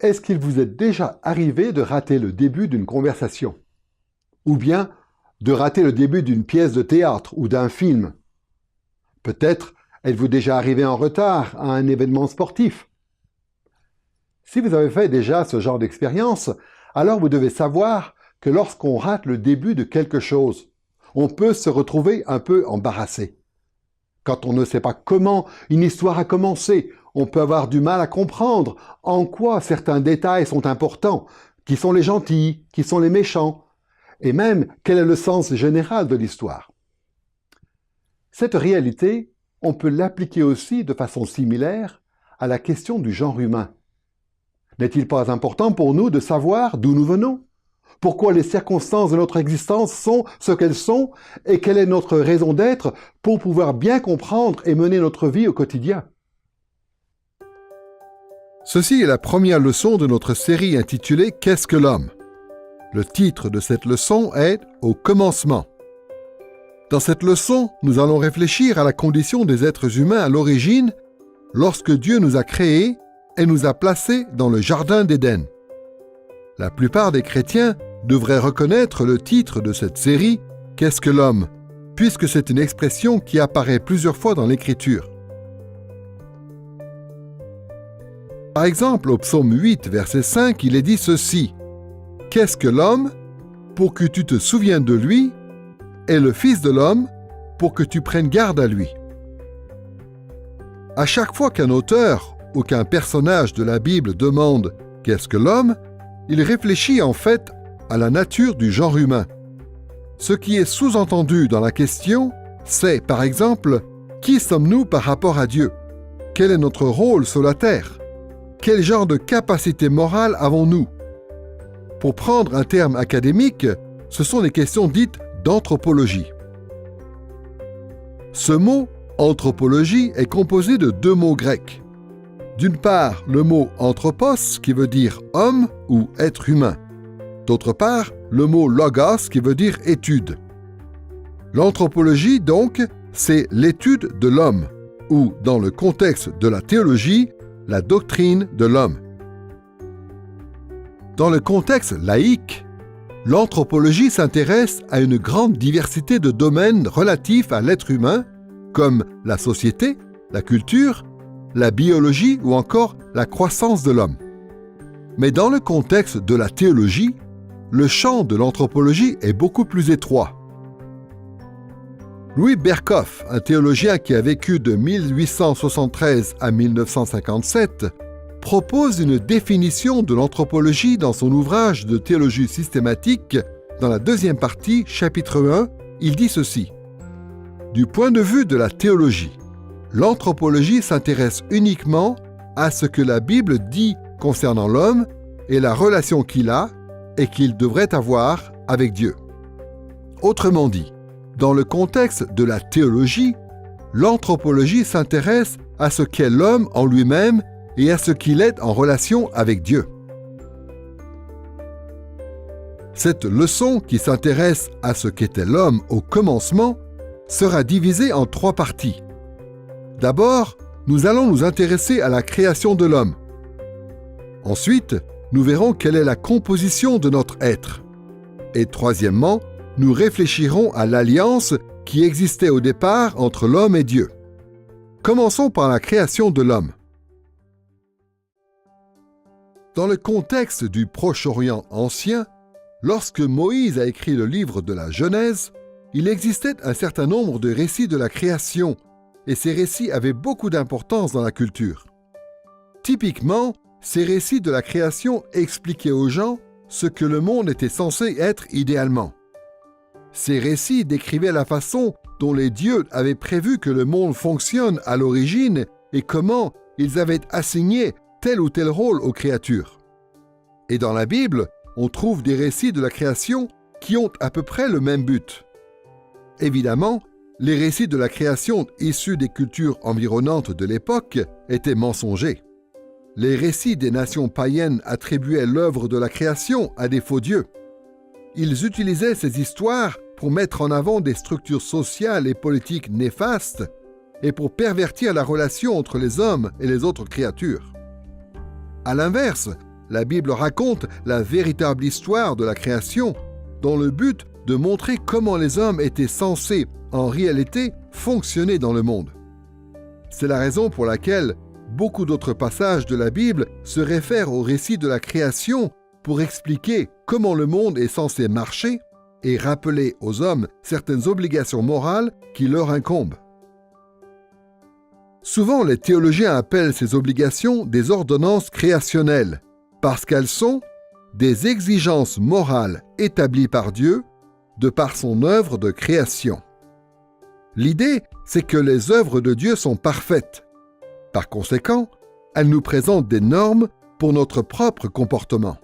Est-ce qu'il vous est déjà arrivé de rater le début d'une conversation? Ou bien de rater le début d'une pièce de théâtre ou d'un film? Peut-être êtes-vous déjà arrivé en retard à un événement sportif? Si vous avez fait déjà ce genre d'expérience, alors vous devez savoir que lorsqu'on rate le début de quelque chose, on peut se retrouver un peu embarrassé. Quand on ne sait pas comment une histoire a commencé, on peut avoir du mal à comprendre en quoi certains détails sont importants, qui sont les gentils, qui sont les méchants, et même quel est le sens général de l'histoire. Cette réalité, on peut l'appliquer aussi de façon similaire à la question du genre humain. N'est-il pas important pour nous de savoir d'où nous venons? Pourquoi les circonstances de notre existence sont ce qu'elles sont et quelle est notre raison d'être pour pouvoir bien comprendre et mener notre vie au quotidien? Ceci est la première leçon de notre série intitulée « Qu'est-ce que l'homme ?» Le titre de cette leçon est « Au commencement ». Dans cette leçon, nous allons réfléchir à la condition des êtres humains à l'origine lorsque Dieu nous a créés et nous a placés dans le Jardin d'Éden. La plupart des chrétiens devraient reconnaître le titre de cette série « Qu'est-ce que l'homme ?» puisque c'est une expression qui apparaît plusieurs fois dans l'Écriture. Par exemple, au psaume 8, verset 5, il est dit ceci: « Qu'est-ce que l'homme pour que tu te souviennes de lui, et le Fils de l'homme pour que tu prennes garde à lui ?» À chaque fois qu'un auteur ou qu'un personnage de la Bible demande « Qu'est-ce que l'homme ?» il réfléchit en fait à la nature du genre humain. Ce qui est sous-entendu dans la question, c'est, par exemple, qui sommes-nous par rapport à Dieu? Quel est notre rôle sur la terre? Quel genre de capacité morale avons-nous? Pour prendre un terme académique, ce sont des questions dites d'anthropologie. Ce mot « anthropologie » est composé de deux mots grecs. D'une part, le mot « anthropos » qui veut dire « homme » ou « être humain ». D'autre part, le mot « logos » qui veut dire « étude ». L'anthropologie, donc, c'est l'étude de l'homme, ou, dans le contexte de la théologie, la doctrine de l'homme. Dans le contexte laïque, l'anthropologie s'intéresse à une grande diversité de domaines relatifs à l'être humain, comme la société, la culture, la biologie ou encore la croissance de l'homme. Mais dans le contexte de la théologie, le champ de l'anthropologie est beaucoup plus étroit. Louis Berkhof, un théologien qui a vécu de 1873 à 1957, propose une définition de l'anthropologie dans son ouvrage de théologie systématique. Dans la deuxième partie, chapitre 1, il dit ceci: « Du point de vue de la théologie, l'anthropologie s'intéresse uniquement à ce que la Bible dit concernant l'homme et la relation qu'il a et qu'il devrait avoir avec Dieu. » Autrement dit, dans le contexte de la théologie, l'anthropologie s'intéresse à ce qu'est l'homme en lui-même et à ce qu'il est en relation avec Dieu. Cette leçon qui s'intéresse à ce qu'était l'homme au commencement sera divisée en trois parties. D'abord, nous allons nous intéresser à la création de l'homme. Ensuite, nous verrons quelle est la composition de notre être. Et troisièmement, nous réfléchirons à l'alliance qui existait au départ entre l'homme et Dieu. Commençons par la création de l'homme. Dans le contexte du Proche-Orient ancien, lorsque Moïse a écrit le livre de la Genèse, il existait un certain nombre de récits de la création, et ces récits avaient beaucoup d'importance dans la culture. Typiquement, ces récits de la création expliquaient aux gens ce que le monde était censé être idéalement. Ces récits décrivaient la façon dont les dieux avaient prévu que le monde fonctionne à l'origine et comment ils avaient assigné tel ou tel rôle aux créatures. Et dans la Bible, on trouve des récits de la création qui ont à peu près le même but. Évidemment, les récits de la création issus des cultures environnantes de l'époque étaient mensongers. Les récits des nations païennes attribuaient l'œuvre de la création à des faux dieux. Ils utilisaient ces histoires pour mettre en avant des structures sociales et politiques néfastes et pour pervertir la relation entre les hommes et les autres créatures. À l'inverse, la Bible raconte la véritable histoire de la création, dans le but de montrer comment les hommes étaient censés, en réalité, fonctionner dans le monde. C'est la raison pour laquelle beaucoup d'autres passages de la Bible se réfèrent au récit de la création pour expliquer comment le monde est censé marcher et rappeler aux hommes certaines obligations morales qui leur incombent. Souvent, les théologiens appellent ces obligations des ordonnances créationnelles, parce qu'elles sont des exigences morales établies par Dieu de par son œuvre de création. L'idée, c'est que les œuvres de Dieu sont parfaites. Par conséquent, elles nous présentent des normes pour notre propre comportement.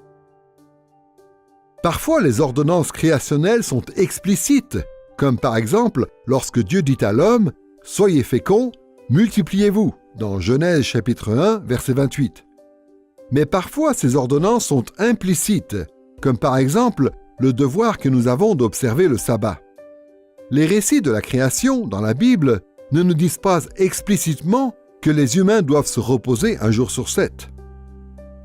Parfois, les ordonnances créationnelles sont explicites, comme par exemple lorsque Dieu dit à l'homme « Soyez féconds, multipliez-vous » dans Genèse chapitre 1, verset 28. Mais parfois, ces ordonnances sont implicites, comme par exemple le devoir que nous avons d'observer le sabbat. Les récits de la création dans la Bible ne nous disent pas explicitement que les humains doivent se reposer un jour sur 7.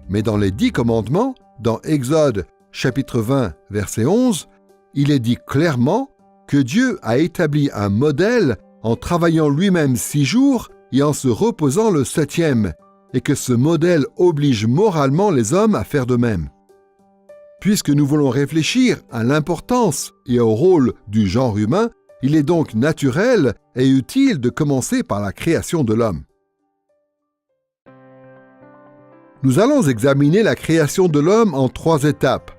Mais dans les 10 commandements, dans Exode chapitre 20, verset 11, il est dit clairement que Dieu a établi un modèle en travaillant lui-même 6 jours et en se reposant le 7e, et que ce modèle oblige moralement les hommes à faire de même. Puisque nous voulons réfléchir à l'importance et au rôle du genre humain, il est donc naturel et utile de commencer par la création de l'homme. Nous allons examiner la création de l'homme en 3 étapes.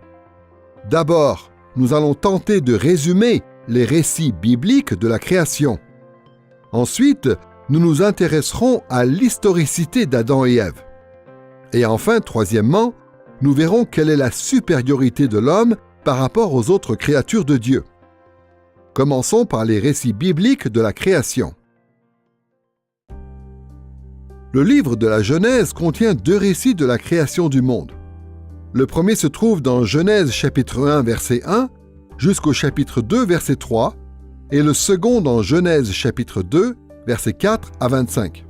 D'abord, nous allons tenter de résumer les récits bibliques de la création. Ensuite, nous nous intéresserons à l'historicité d'Adam et Ève. Et enfin, troisièmement, nous verrons quelle est la supériorité de l'homme par rapport aux autres créatures de Dieu. Commençons par les récits bibliques de la création. Le livre de la Genèse contient 2 récits de la création du monde. Le premier se trouve dans Genèse chapitre 1, verset 1, jusqu'au chapitre 2, verset 3, et le second dans Genèse chapitre 2, versets 4 à 25.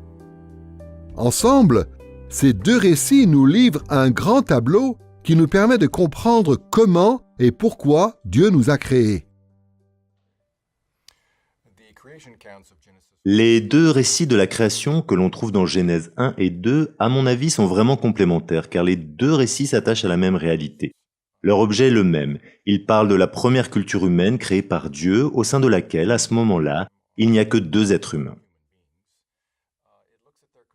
Ensemble, ces 2 récits nous livrent un grand tableau qui nous permet de comprendre comment et pourquoi Dieu nous a créés. Les 2 récits de la création que l'on trouve dans Genèse 1 et 2, à mon avis, sont vraiment complémentaires, car les 2 récits s'attachent à la même réalité. Leur objet est le même. Ils parlent de la première culture humaine créée par Dieu, au sein de laquelle, à ce moment-là, il n'y a que 2 êtres humains.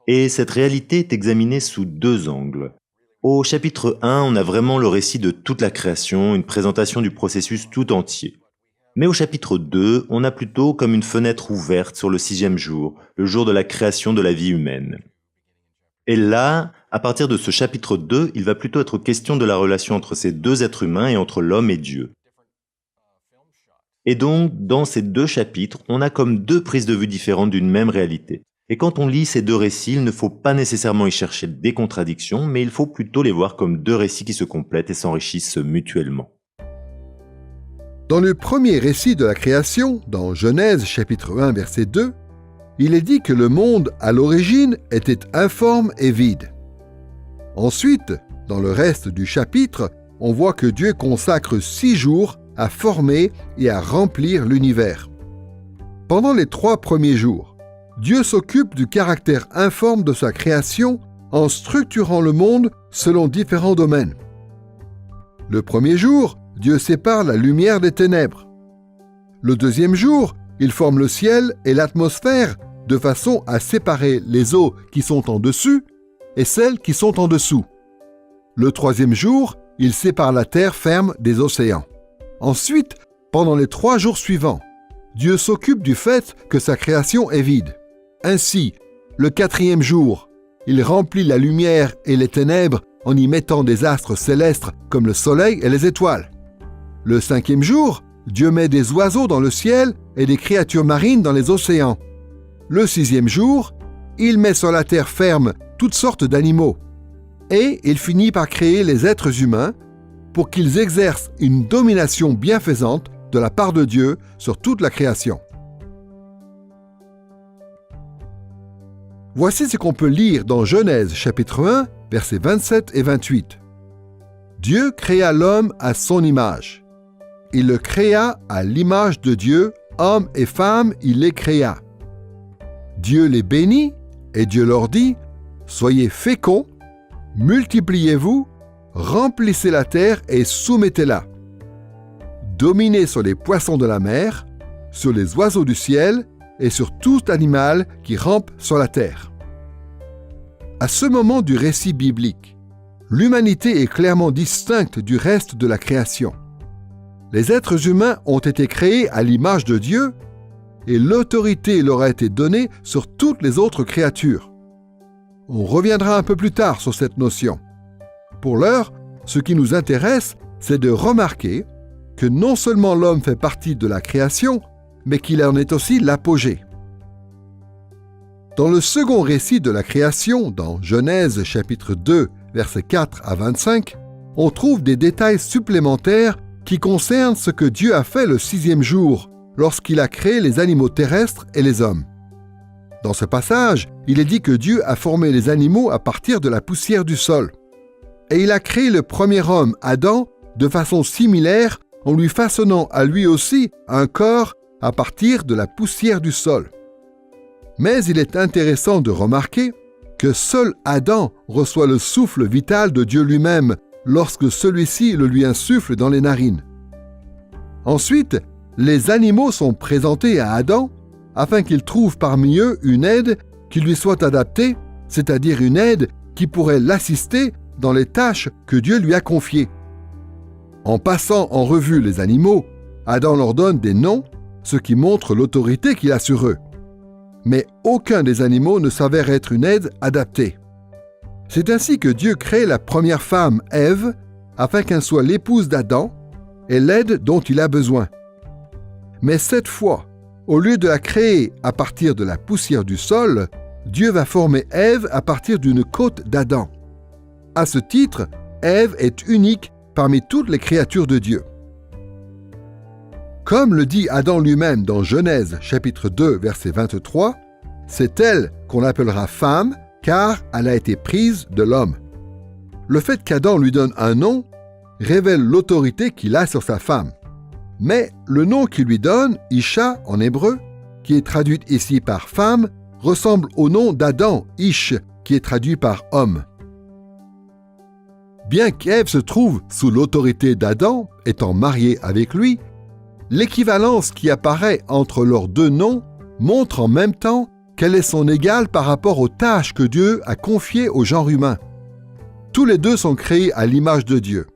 Et cette réalité est examinée sous 2 angles. Au chapitre 1, on a vraiment le récit de toute la création, une présentation du processus tout entier. Mais au chapitre 2, on a plutôt comme une fenêtre ouverte sur le 6e jour, le jour de la création de la vie humaine. Et là, à partir de ce chapitre 2, il va plutôt être question de la relation entre ces 2 êtres humains et entre l'homme et Dieu. Et donc, dans ces 2 chapitres, on a comme 2 prises de vue différentes d'une même réalité. Et quand on lit ces 2 récits, il ne faut pas nécessairement y chercher des contradictions, mais il faut plutôt les voir comme 2 récits qui se complètent et s'enrichissent mutuellement. Dans le premier récit de la création, dans Genèse chapitre 1, verset 2, il est dit que le monde, à l'origine, était informe et vide. Ensuite, dans le reste du chapitre, on voit que Dieu consacre 6 jours à former et à remplir l'univers. Pendant les 3 premiers jours, Dieu s'occupe du caractère informe de sa création en structurant le monde selon différents domaines. Le premier jour, Dieu sépare la lumière des ténèbres. Le deuxième jour, il forme le ciel et l'atmosphère de façon à séparer les eaux qui sont en dessus et celles qui sont en dessous. Le troisième jour, il sépare la terre ferme des océans. Ensuite, pendant les 3 jours suivants, Dieu s'occupe du fait que sa création est vide. Ainsi, le 4e jour, il remplit la lumière et les ténèbres en y mettant des astres célestes comme le soleil et les étoiles. Le 5e jour, Dieu met des oiseaux dans le ciel et des créatures marines dans les océans. Le 6e jour, il met sur la terre ferme toutes sortes d'animaux. Et il finit par créer les êtres humains pour qu'ils exercent une domination bienfaisante de la part de Dieu sur toute la création. Voici ce qu'on peut lire dans Genèse chapitre 1, versets 27 et 28. Dieu créa l'homme à son image. Il le créa à l'image de Dieu, hommes et femmes, il les créa. Dieu les bénit et Dieu leur dit, « Soyez féconds, multipliez-vous, remplissez la terre et soumettez-la. Dominez sur les poissons de la mer, sur les oiseaux du ciel et sur tout animal qui rampe sur la terre. » À ce moment du récit biblique, l'humanité est clairement distincte du reste de la création. Les êtres humains ont été créés à l'image de Dieu et l'autorité leur a été donnée sur toutes les autres créatures. On reviendra un peu plus tard sur cette notion. Pour l'heure, ce qui nous intéresse, c'est de remarquer que non seulement l'homme fait partie de la création, mais qu'il en est aussi l'apogée. Dans le second récit de la création, dans Genèse chapitre 2, versets 4 à 25, on trouve des détails supplémentaires qui concernent ce que Dieu a fait le 6e jour, lorsqu'il a créé les animaux terrestres et les hommes. Dans ce passage, il est dit que Dieu a formé les animaux à partir de la poussière du sol. Et il a créé le premier homme, Adam, de façon similaire en lui façonnant à lui aussi un corps à partir de la poussière du sol. Mais il est intéressant de remarquer que seul Adam reçoit le souffle vital de Dieu lui-même lorsque celui-ci le lui insuffle dans les narines. Ensuite, les animaux sont présentés à Adam afin qu'il trouve parmi eux une aide qui lui soit adaptée, c'est-à-dire une aide qui pourrait l'assister dans les tâches que Dieu lui a confiées. En passant en revue les animaux, Adam leur donne des noms, ce qui montre l'autorité qu'il a sur eux. Mais aucun des animaux ne s'avère être une aide adaptée. C'est ainsi que Dieu crée la première femme, Ève, afin qu'elle soit l'épouse d'Adam et l'aide dont il a besoin. Mais cette fois, au lieu de la créer à partir de la poussière du sol, Dieu va former Ève à partir d'une côte d'Adam. À ce titre, Ève est unique parmi toutes les créatures de Dieu. Comme le dit Adam lui-même dans Genèse chapitre 2 verset 23, c'est elle qu'on appellera femme car elle a été prise de l'homme. Le fait qu'Adam lui donne un nom révèle l'autorité qu'il a sur sa femme. Mais le nom qu'il lui donne, Isha en hébreu, qui est traduit ici par femme, ressemble au nom d'Adam, Ish, qui est traduit par homme. Bien qu'Ève se trouve sous l'autorité d'Adam, étant mariée avec lui, l'équivalence qui apparaît entre leurs deux noms montre en même temps qu'elle est son égale par rapport aux tâches que Dieu a confiées au genre humain. Tous les deux sont créés à l'image de Dieu.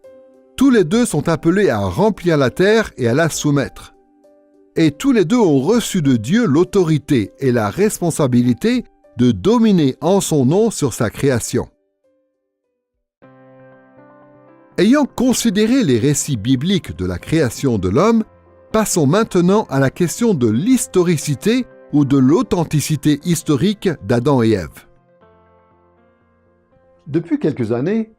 Tous les deux sont appelés à remplir la terre et à la soumettre. Et tous les deux ont reçu de Dieu l'autorité et la responsabilité de dominer en son nom sur sa création. Ayant considéré les récits bibliques de la création de l'homme, passons maintenant à la question de l'historicité ou de l'authenticité historique d'Adam et Ève. Depuis quelques années,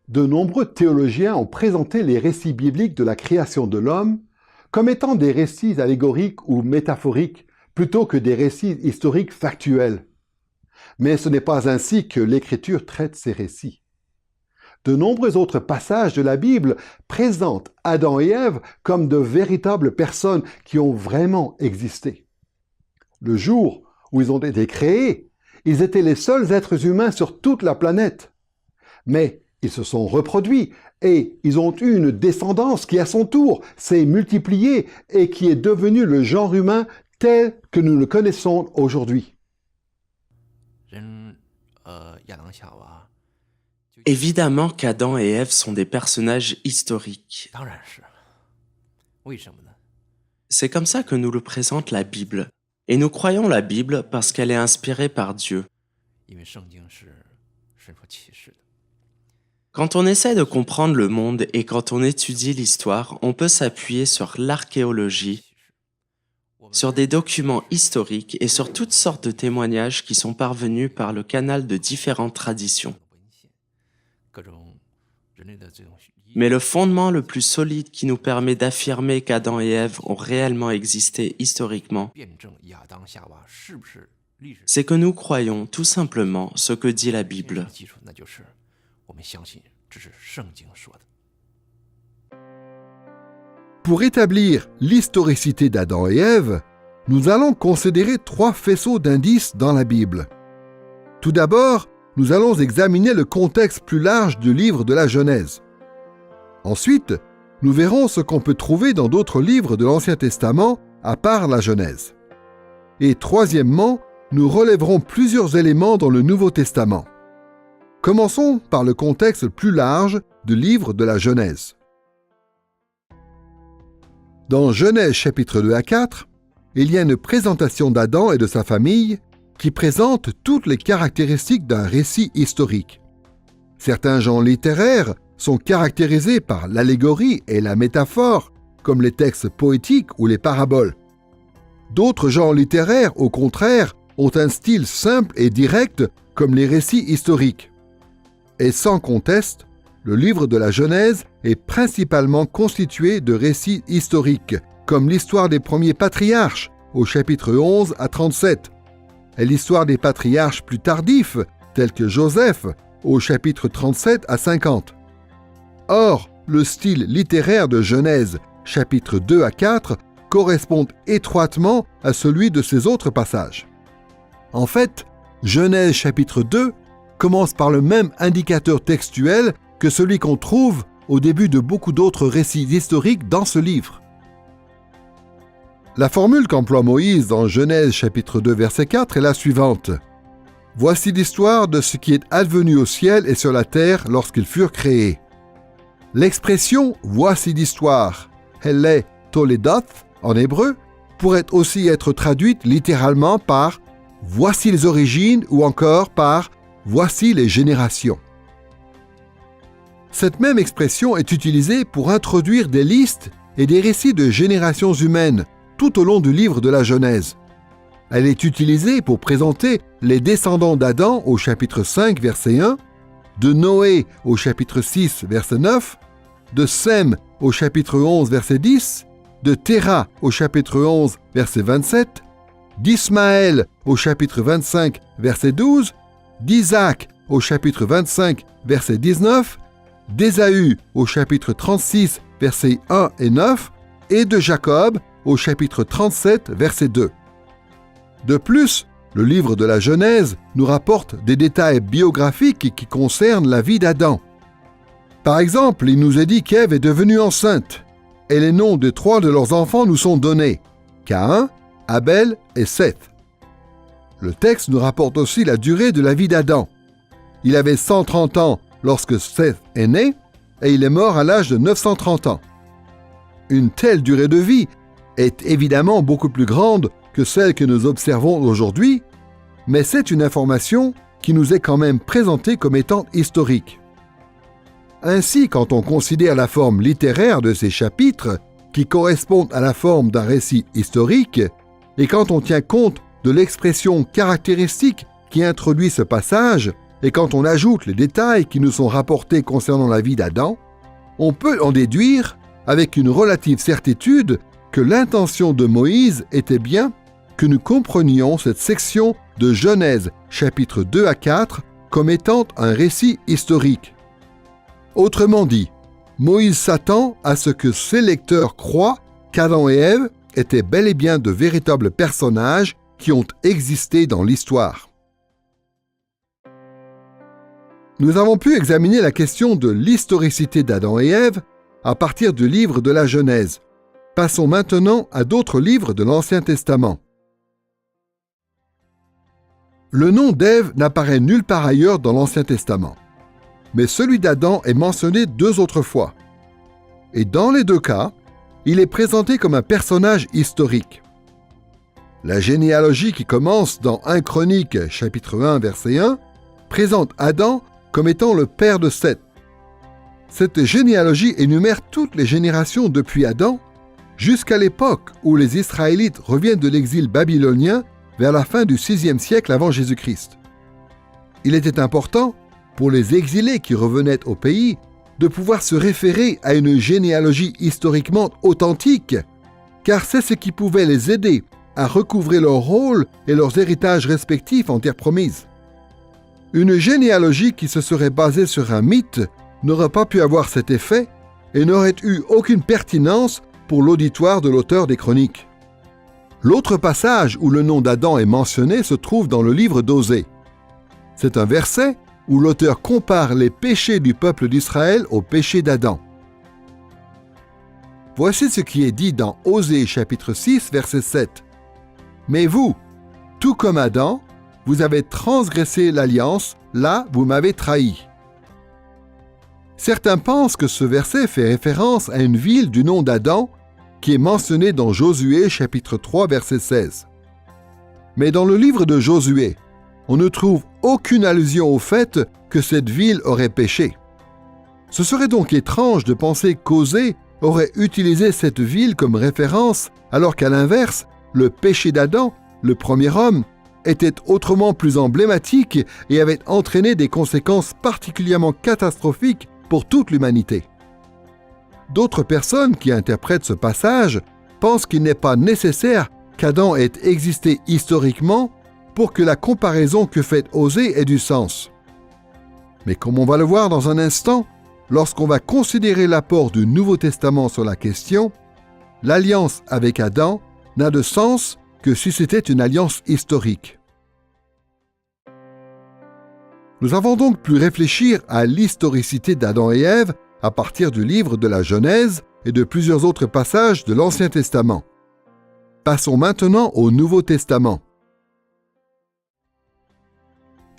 de nombreux théologiens ont présenté les récits bibliques de la création de l'homme comme étant des récits allégoriques ou métaphoriques plutôt que des récits historiques factuels. Mais ce n'est pas ainsi que l'Écriture traite ces récits. De nombreux autres passages de la Bible présentent Adam et Ève comme de véritables personnes qui ont vraiment existé. Le jour où ils ont été créés, ils étaient les seuls êtres humains sur toute la planète. Mais ils se sont reproduits et ils ont eu une descendance qui, à son tour, s'est multipliée et qui est devenue le genre humain tel que nous le connaissons aujourd'hui. Évidemment qu'Adam et Ève sont des personnages historiques. C'est comme ça que nous le présente la Bible. Et nous croyons la Bible parce qu'elle est inspirée par Dieu. Quand on essaie de comprendre le monde et quand on étudie l'histoire, on peut s'appuyer sur l'archéologie, sur des documents historiques et sur toutes sortes de témoignages qui sont parvenus par le canal de différentes traditions. Mais le fondement le plus solide qui nous permet d'affirmer qu'Adam et Ève ont réellement existé historiquement, c'est que nous croyons tout simplement ce que dit la Bible. Pour établir l'historicité d'Adam et Ève, nous allons considérer 3 faisceaux d'indices dans la Bible. Tout d'abord, nous allons examiner le contexte plus large du livre de la Genèse. Ensuite, nous verrons ce qu'on peut trouver dans d'autres livres de l'Ancien Testament à part la Genèse. Et troisièmement, nous relèverons plusieurs éléments dans le Nouveau Testament. Commençons par le contexte plus large du livre de la Genèse. Dans Genèse chapitre 2 à 4, il y a une présentation d'Adam et de sa famille qui présente toutes les caractéristiques d'un récit historique. Certains genres littéraires sont caractérisés par l'allégorie et la métaphore, comme les textes poétiques ou les paraboles. D'autres genres littéraires, au contraire, ont un style simple et direct, comme les récits historiques. Et sans conteste, le livre de la Genèse est principalement constitué de récits historiques, comme l'histoire des premiers patriarches, au chapitre 11 à 37, et l'histoire des patriarches plus tardifs, tels que Joseph, au chapitre 37 à 50. Or, le style littéraire de Genèse, chapitre 2 à 4, correspond étroitement à celui de ces autres passages. En fait, Genèse chapitre 2 commence par le même indicateur textuel que celui qu'on trouve au début de beaucoup d'autres récits historiques dans ce livre. La formule qu'emploie Moïse dans Genèse chapitre 2 verset 4 est la suivante. « Voici l'histoire de ce qui est advenu au ciel et sur la terre lorsqu'ils furent créés. » L'expression « voici l'histoire » Helle Toledoth en hébreu pourrait aussi être traduite littéralement par « voici les origines » ou encore par « voici les générations ». Cette même expression est utilisée pour introduire des listes et des récits de générations humaines tout au long du livre de la Genèse. Elle est utilisée pour présenter les descendants d'Adam au chapitre 5, verset 1, de Noé au chapitre 6, verset 9, de Sem au chapitre 11, verset 10, de Téra au chapitre 11, verset 27, d'Ismaël au chapitre 25, verset 12, d'Isaac au chapitre 25, verset 19, d'Ésaü au chapitre 36, versets 1 et 9, et de Jacob au chapitre 37, verset 2. De plus, le livre de la Genèse nous rapporte des détails biographiques qui concernent la vie d'Adam. Par exemple, il nous est dit qu'Ève est devenue enceinte, et les noms de 3 de leurs enfants nous sont donnés, Caïn, Abel et Seth. Le texte nous rapporte aussi la durée de la vie d'Adam. Il avait 130 ans lorsque Seth est né, et il est mort à l'âge de 930 ans. Une telle durée de vie est évidemment beaucoup plus grande que celle que nous observons aujourd'hui, mais c'est une information qui nous est quand même présentée comme étant historique. Ainsi, quand on considère la forme littéraire de ces chapitres, qui correspondent à la forme d'un récit historique, et quand on tient compte de l'expression caractéristique qui introduit ce passage, et quand on ajoute les détails qui nous sont rapportés concernant la vie d'Adam, on peut en déduire, avec une relative certitude, que l'intention de Moïse était bien que nous comprenions cette section de Genèse chapitre 2 à 4 comme étant un récit historique. Autrement dit, Moïse s'attend à ce que ses lecteurs croient qu'Adam et Ève étaient bel et bien de véritables personnages qui ont existé dans l'histoire. Nous avons pu examiner la question de l'historicité d'Adam et Ève à partir du livre de la Genèse. Passons maintenant à d'autres livres de l'Ancien Testament. Le nom d'Ève n'apparaît nulle part ailleurs dans l'Ancien Testament, mais celui d'Adam est mentionné 2 autres fois. Et dans les 2 cas, il est présenté comme un personnage historique. La généalogie qui commence dans 1 Chronique, chapitre 1, verset 1, présente Adam comme étant le père de Seth. Cette généalogie énumère toutes les générations depuis Adam jusqu'à l'époque où les Israélites reviennent de l'exil babylonien vers la fin du VIe siècle avant Jésus-Christ. Il était important, pour les exilés qui revenaient au pays, de pouvoir se référer à une généalogie historiquement authentique, car c'est ce qui pouvait les aider à recouvrer leur rôle et leurs héritages respectifs en terre promise. Une généalogie qui se serait basée sur un mythe n'aurait pas pu avoir cet effet et n'aurait eu aucune pertinence pour l'auditoire de l'auteur des Chroniques. L'autre passage où le nom d'Adam est mentionné se trouve dans le livre d'Osée. C'est un verset où l'auteur compare les péchés du peuple d'Israël aux péchés d'Adam. Voici ce qui est dit dans Osée chapitre 6, verset 7. « Mais vous, tout comme Adam, vous avez transgressé l'alliance, là vous m'avez trahi. » Certains pensent que ce verset fait référence à une ville du nom d'Adam qui est mentionnée dans Josué chapitre 3 verset 16. Mais dans le livre de Josué, on ne trouve aucune allusion au fait que cette ville aurait péché. Ce serait donc étrange de penser qu'Osée aurait utilisé cette ville comme référence, alors qu'à l'inverse, le péché d'Adam, le premier homme, était autrement plus emblématique et avait entraîné des conséquences particulièrement catastrophiques pour toute l'humanité. D'autres personnes qui interprètent ce passage pensent qu'il n'est pas nécessaire qu'Adam ait existé historiquement pour que la comparaison que fait Osée ait du sens. Mais comme on va le voir dans un instant, lorsqu'on va considérer l'apport du Nouveau Testament sur la question, l'alliance avec Adam n'a de sens que si c'était une alliance historique. Nous avons donc pu réfléchir à l'historicité d'Adam et Ève à partir du livre de la Genèse et de plusieurs autres passages de l'Ancien Testament. Passons maintenant au Nouveau Testament.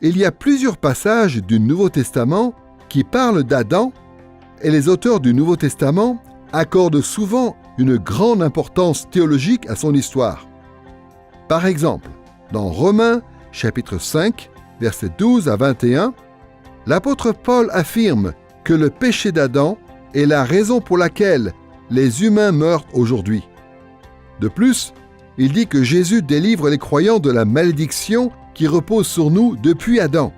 Il y a plusieurs passages du Nouveau Testament qui parlent d'Adam et les auteurs du Nouveau Testament accordent souvent une grande importance théologique à son histoire. Par exemple, dans Romains chapitre 5, versets 12 à 21, l'apôtre Paul affirme que le péché d'Adam est la raison pour laquelle les humains meurent aujourd'hui. De plus, il dit que Jésus délivre les croyants de la malédiction qui repose sur nous depuis Adam.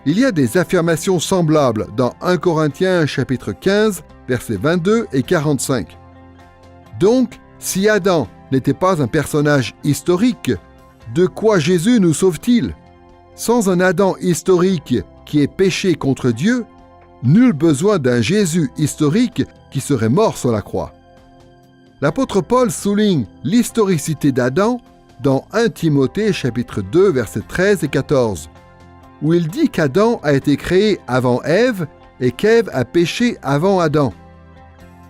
Il y a des affirmations semblables dans 1 Corinthiens chapitre 15, versets 22 et 45. Donc, si Adam n'était pas un personnage historique, de quoi Jésus nous sauve-t-il ? Sans un Adam historique qui ait péché contre Dieu, nul besoin d'un Jésus historique qui serait mort sur la croix. L'apôtre Paul souligne l'historicité d'Adam dans 1 Timothée chapitre 2 versets 13 et 14, où il dit qu'Adam a été créé avant Ève et qu'Ève a péché avant Adam.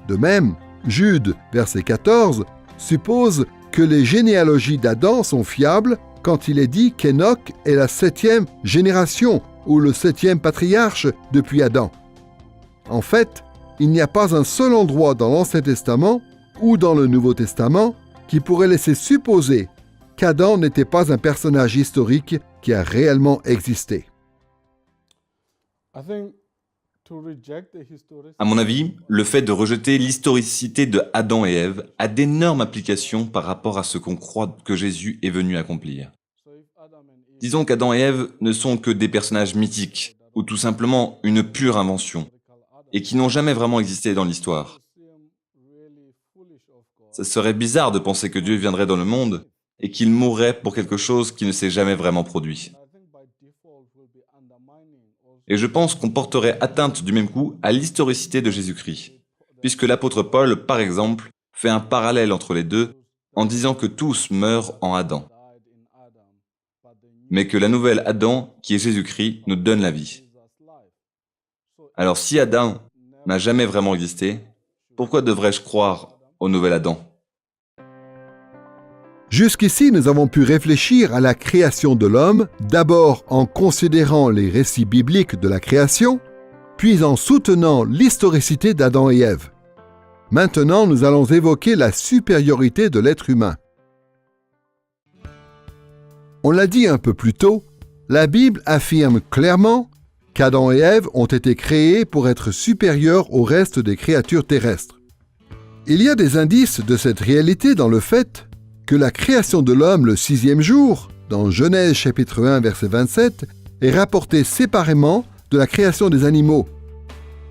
De même, Jude verset 14 suppose que les généalogies d'Adam sont fiables quand il est dit qu'Enoch est la 7e génération ou le 7e patriarche depuis Adam. En fait, il n'y a pas un seul endroit dans l'Ancien Testament ou dans le Nouveau Testament qui pourrait laisser supposer qu'Adam n'était pas un personnage historique qui a réellement existé. À mon avis, le fait de rejeter l'historicité de Adam et Ève a d'énormes applications par rapport à ce qu'on croit que Jésus est venu accomplir. Disons qu'Adam et Ève ne sont que des personnages mythiques, ou tout simplement une pure invention, et qui n'ont jamais vraiment existé dans l'histoire. Ça serait bizarre de penser que Dieu viendrait dans le monde et qu'il mourrait pour quelque chose qui ne s'est jamais vraiment produit. Et je pense qu'on porterait atteinte du même coup à l'historicité de Jésus-Christ, puisque l'apôtre Paul, par exemple, fait un parallèle entre les deux en disant que tous meurent en Adam, mais que la nouvelle Adam, qui est Jésus-Christ, nous donne la vie. Alors si Adam n'a jamais vraiment existé, pourquoi devrais-je croire au nouvel Adam ? Jusqu'ici, nous avons pu réfléchir à la création de l'homme, d'abord en considérant les récits bibliques de la création, puis en soutenant l'historicité d'Adam et Ève. Maintenant, nous allons évoquer la supériorité de l'être humain. On l'a dit un peu plus tôt, la Bible affirme clairement qu'Adam et Ève ont été créés pour être supérieurs au reste des créatures terrestres. Il y a des indices de cette réalité dans le fait que la création de l'homme le 6e jour, dans Genèse chapitre 1 verset 27, est rapportée séparément de la création des animaux,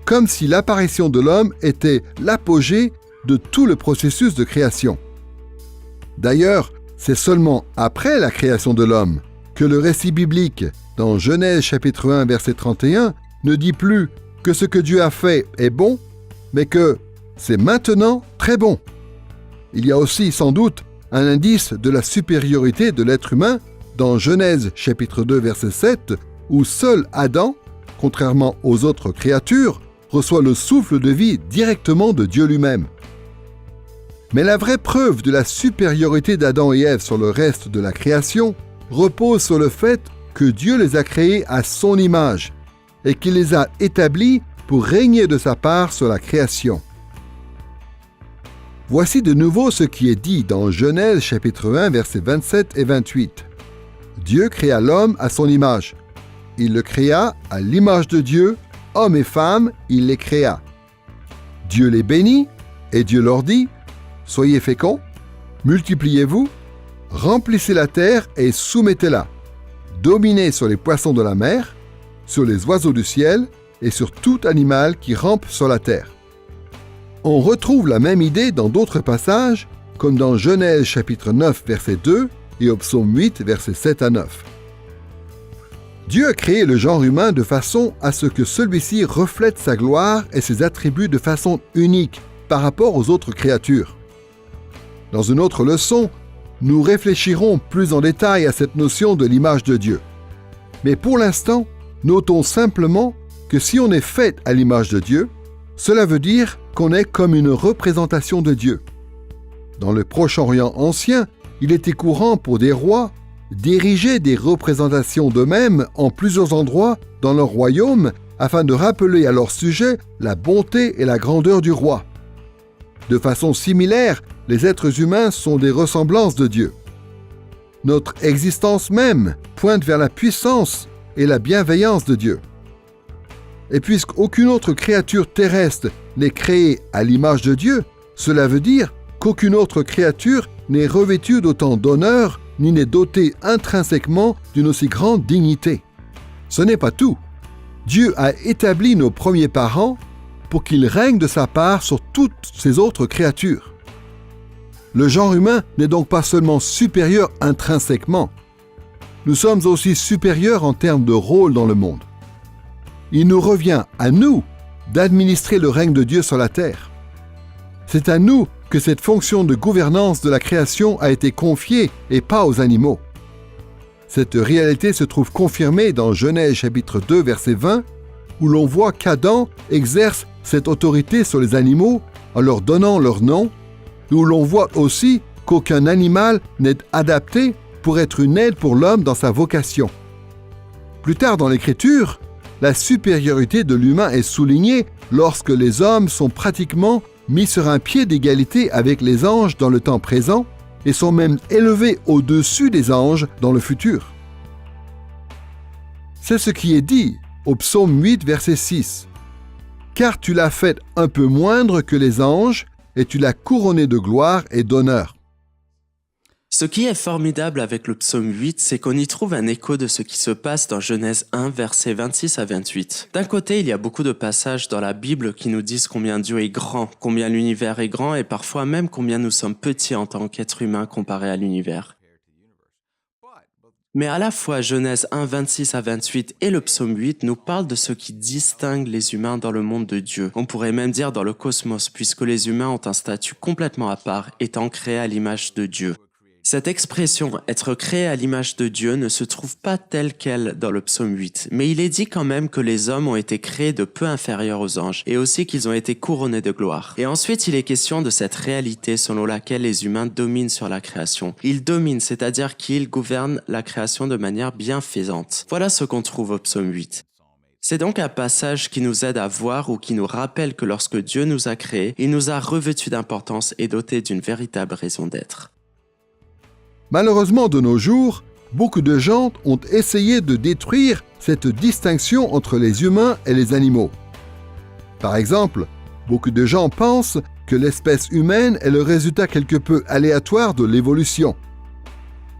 comme si l'apparition de l'homme était l'apogée de tout le processus de création. D'ailleurs, c'est seulement après la création de l'homme que le récit biblique, dans Genèse chapitre 1 verset 31, ne dit plus que ce que Dieu a fait est bon, mais que c'est maintenant très bon. Il y a aussi sans doute un indice de la supériorité de l'être humain dans Genèse chapitre 2 verset 7, où seul Adam, contrairement aux autres créatures, reçoit le souffle de vie directement de Dieu lui-même. Mais la vraie preuve de la supériorité d'Adam et Ève sur le reste de la création repose sur le fait que Dieu les a créés à son image et qu'il les a établis pour régner de sa part sur la création. Voici de nouveau ce qui est dit dans Genèse chapitre 1 versets 27 et 28. Dieu créa l'homme à son image. Il le créa à l'image de Dieu, hommes et femmes, il les créa. Dieu les bénit et Dieu leur dit « Soyez féconds, multipliez-vous, remplissez la terre et soumettez-la. Dominez sur les poissons de la mer, sur les oiseaux du ciel et sur tout animal qui rampe sur la terre. » On retrouve la même idée dans d'autres passages, comme dans Genèse chapitre 9 verset 2 et au psaume 8 versets 7 à 9. Dieu a créé le genre humain de façon à ce que celui-ci reflète sa gloire et ses attributs de façon unique par rapport aux autres créatures. Dans une autre leçon, nous réfléchirons plus en détail à cette notion de l'image de Dieu. Mais pour l'instant, notons simplement que si on est fait à l'image de Dieu, cela veut dire qu'on est comme une représentation de Dieu. Dans le Proche-Orient ancien, il était courant pour des rois d'ériger des représentations d'eux-mêmes en plusieurs endroits dans leur royaume afin de rappeler à leur sujet la bonté et la grandeur du roi. De façon similaire, les êtres humains sont des ressemblances de Dieu. Notre existence même pointe vers la puissance et la bienveillance de Dieu. Et puisqu'aucune autre créature terrestre n'est créée à l'image de Dieu, cela veut dire qu'aucune autre créature n'est revêtue d'autant d'honneur ni n'est dotée intrinsèquement d'une aussi grande dignité. Ce n'est pas tout. Dieu a établi nos premiers parents pour qu'ils règnent de sa part sur toutes ces autres créatures. Le genre humain n'est donc pas seulement supérieur intrinsèquement. Nous sommes aussi supérieurs en termes de rôle dans le monde. Il nous revient à nous d'administrer le règne de Dieu sur la terre. C'est à nous que cette fonction de gouvernance de la création a été confiée et pas aux animaux. Cette réalité se trouve confirmée dans Genèse chapitre 2 verset 20 où l'on voit qu'Adam exerce cette autorité sur les animaux en leur donnant leur nom, et où l'on voit aussi qu'aucun animal n'est adapté pour être une aide pour l'homme dans sa vocation. Plus tard dans l'Écriture, la supériorité de l'humain est soulignée lorsque les hommes sont pratiquement mis sur un pied d'égalité avec les anges dans le temps présent et sont même élevés au-dessus des anges dans le futur. C'est ce qui est dit au psaume 8, verset 6. « Car tu l'as fait un peu moindre que les anges, et tu l'as couronné de gloire et d'honneur. » Ce qui est formidable avec le psaume 8, c'est qu'on y trouve un écho de ce qui se passe dans Genèse 1, versets 26 à 28. D'un côté, il y a beaucoup de passages dans la Bible qui nous disent combien Dieu est grand, combien l'univers est grand et parfois même combien nous sommes petits en tant qu'êtres humains comparés à l'univers. Mais à la fois Genèse 1, 26 à 28 et le psaume 8 nous parlent de ce qui distingue les humains dans le monde de Dieu. On pourrait même dire dans le cosmos, puisque les humains ont un statut complètement à part, étant créés à l'image de Dieu. Cette expression « être créé à l'image de Dieu » ne se trouve pas telle qu'elle dans le psaume 8, mais il est dit quand même que les hommes ont été créés de peu inférieurs aux anges, et aussi qu'ils ont été couronnés de gloire. Et ensuite, il est question de cette réalité selon laquelle les humains dominent sur la création. Ils dominent, c'est-à-dire qu'ils gouvernent la création de manière bienfaisante. Voilà ce qu'on trouve au psaume 8. C'est donc un passage qui nous aide à voir ou qui nous rappelle que lorsque Dieu nous a créés, il nous a revêtus d'importance et dotés d'une véritable raison d'être. Malheureusement, de nos jours, beaucoup de gens ont essayé de détruire cette distinction entre les humains et les animaux. Par exemple, beaucoup de gens pensent que l'espèce humaine est le résultat quelque peu aléatoire de l'évolution.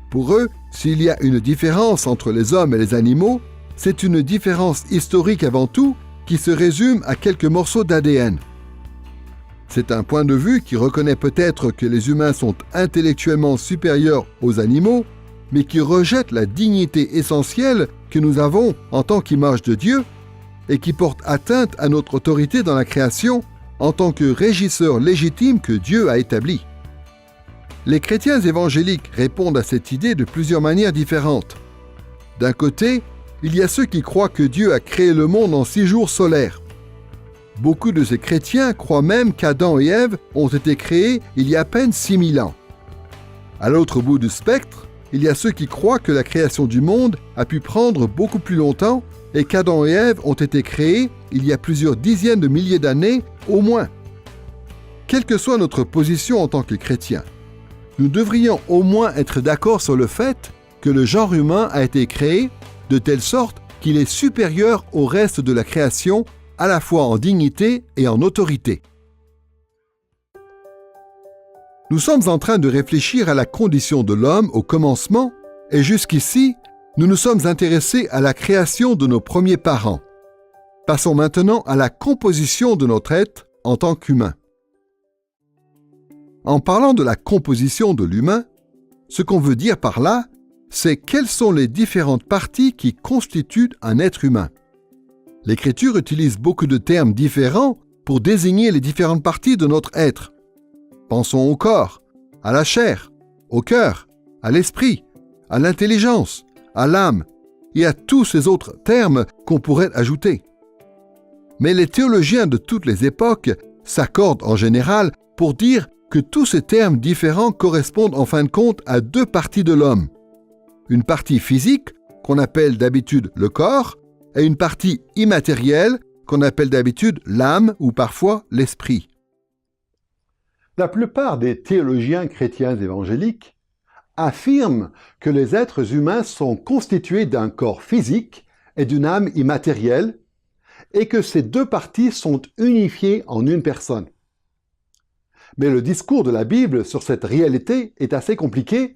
Pour eux, s'il y a une différence entre les hommes et les animaux, c'est une différence historique avant tout qui se résume à quelques morceaux d'ADN. C'est un point de vue qui reconnaît peut-être que les humains sont intellectuellement supérieurs aux animaux, mais qui rejette la dignité essentielle que nous avons en tant qu'image de Dieu et qui porte atteinte à notre autorité dans la création en tant que régisseur légitime que Dieu a établi. Les chrétiens évangéliques répondent à cette idée de plusieurs manières différentes. D'un côté, il y a ceux qui croient que Dieu a créé le monde en 6 jours solaires. Beaucoup de ces chrétiens croient même qu'Adam et Ève ont été créés il y a à peine 6000 ans. À l'autre bout du spectre, il y a ceux qui croient que la création du monde a pu prendre beaucoup plus longtemps et qu'Adam et Ève ont été créés il y a plusieurs dizaines de milliers d'années au moins. Quelle que soit notre position en tant que chrétiens, nous devrions au moins être d'accord sur le fait que le genre humain a été créé de telle sorte qu'il est supérieur au reste de la création, à la fois en dignité et en autorité. Nous sommes en train de réfléchir à la condition de l'homme au commencement, et jusqu'ici, nous nous sommes intéressés à la création de nos premiers parents. Passons maintenant à la composition de notre être en tant qu'humain. En parlant de la composition de l'humain, ce qu'on veut dire par là, c'est quelles sont les différentes parties qui constituent un être humain. L'Écriture utilise beaucoup de termes différents pour désigner les différentes parties de notre être. Pensons au corps, à la chair, au cœur, à l'esprit, à l'intelligence, à l'âme et à tous ces autres termes qu'on pourrait ajouter. Mais les théologiens de toutes les époques s'accordent en général pour dire que tous ces termes différents correspondent en fin de compte à 2 parties de l'homme. Une partie physique, qu'on appelle d'habitude le corps, et une partie immatérielle, qu'on appelle d'habitude l'âme ou parfois l'esprit. La plupart des théologiens chrétiens évangéliques affirment que les êtres humains sont constitués d'un corps physique et d'une âme immatérielle, et que ces 2 parties sont unifiées en une personne. Mais le discours de la Bible sur cette réalité est assez compliqué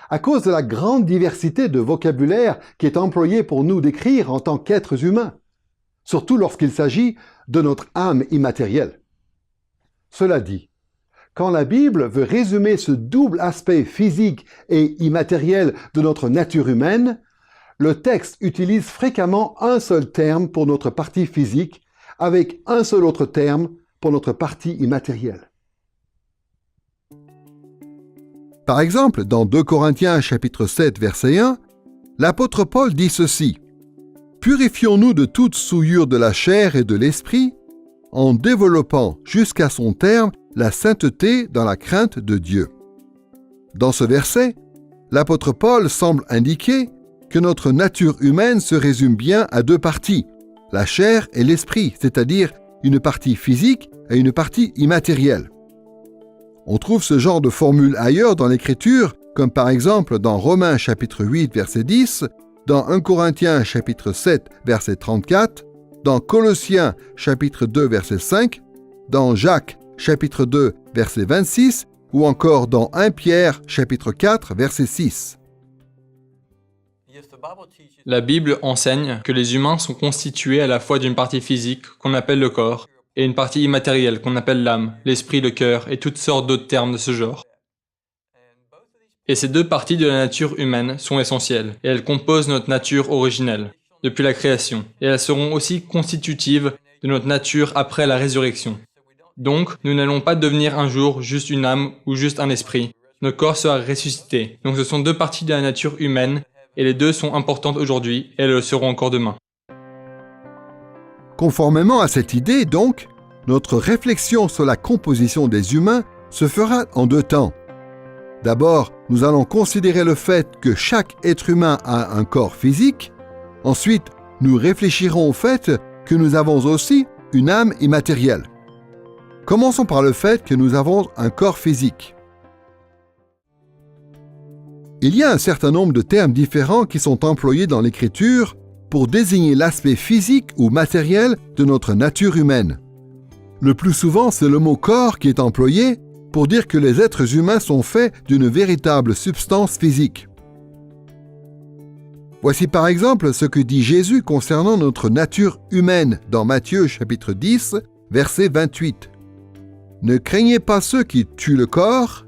à cause de la grande diversité de vocabulaire qui est employé pour nous décrire en tant qu'êtres humains, surtout lorsqu'il s'agit de notre âme immatérielle. Cela dit, quand la Bible veut résumer ce double aspect physique et immatériel de notre nature humaine, le texte utilise fréquemment un seul terme pour notre partie physique avec un seul autre terme pour notre partie immatérielle. Par exemple, dans 2 Corinthiens chapitre 7 verset 1, l'apôtre Paul dit ceci: « Purifions-nous de toute souillure de la chair et de l'esprit, en développant jusqu'à son terme la sainteté dans la crainte de Dieu. » Dans ce verset, l'apôtre Paul semble indiquer que notre nature humaine se résume bien à 2 parties, la chair et l'esprit, c'est-à-dire une partie physique et une partie immatérielle. On trouve ce genre de formule ailleurs dans l'Écriture, comme par exemple dans Romains chapitre 8 verset 10, dans 1 Corinthiens chapitre 7 verset 34, dans Colossiens chapitre 2 verset 5, dans Jacques chapitre 2 verset 26 ou encore dans 1 Pierre chapitre 4 verset 6. La Bible enseigne que les humains sont constitués à la fois d'une partie physique qu'on appelle le corps et une partie immatérielle qu'on appelle l'âme, l'esprit, le cœur et toutes sortes d'autres termes de ce genre. Et ces 2 parties de la nature humaine sont essentielles et elles composent notre nature originelle depuis la création et elles seront aussi constitutives de notre nature après la résurrection. Donc, nous n'allons pas devenir un jour juste une âme ou juste un esprit. Notre corps sera ressuscité. Donc ce sont 2 parties de la nature humaine et les 2 sont importantes aujourd'hui et elles le seront encore demain. Conformément à cette idée, donc, notre réflexion sur la composition des humains se fera en 2 temps. D'abord, nous allons considérer le fait que chaque être humain a un corps physique. Ensuite, nous réfléchirons au fait que nous avons aussi une âme immatérielle. Commençons par le fait que nous avons un corps physique. Il y a un certain nombre de termes différents qui sont employés dans l'Écriture pour désigner l'aspect physique ou matériel de notre nature humaine. Le plus souvent, c'est le mot « corps » qui est employé pour dire que les êtres humains sont faits d'une véritable substance physique. Voici par exemple ce que dit Jésus concernant notre nature humaine dans Matthieu chapitre 10, verset 28. « Ne craignez pas ceux qui tuent le corps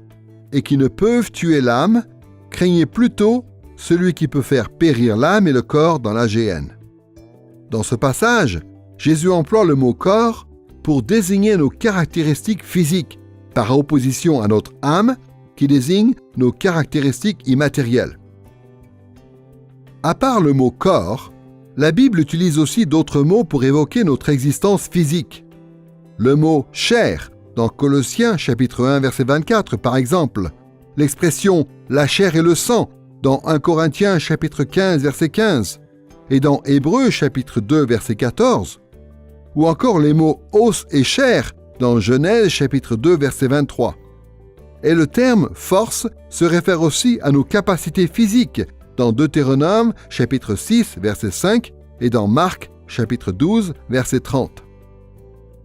et qui ne peuvent tuer l'âme, craignez plutôt celui qui peut faire périr l'âme et le corps dans la géhenne. » Dans ce passage, Jésus emploie le mot « corps » pour désigner nos caractéristiques physiques, par opposition à notre âme, qui désigne nos caractéristiques immatérielles. À part le mot corps, la Bible utilise aussi d'autres mots pour évoquer notre existence physique. Le mot chair, dans Colossiens chapitre 1 verset 24 par exemple, l'expression la chair et le sang, dans 1 Corinthiens chapitre 15 verset 15, et dans Hébreux chapitre 2 verset 14, ou encore les mots os et chair, dans Genèse chapitre 2 verset 23. Et le terme force se réfère aussi à nos capacités physiques, dans Deutéronome chapitre 6 verset 5 et dans Marc chapitre 12 verset 30.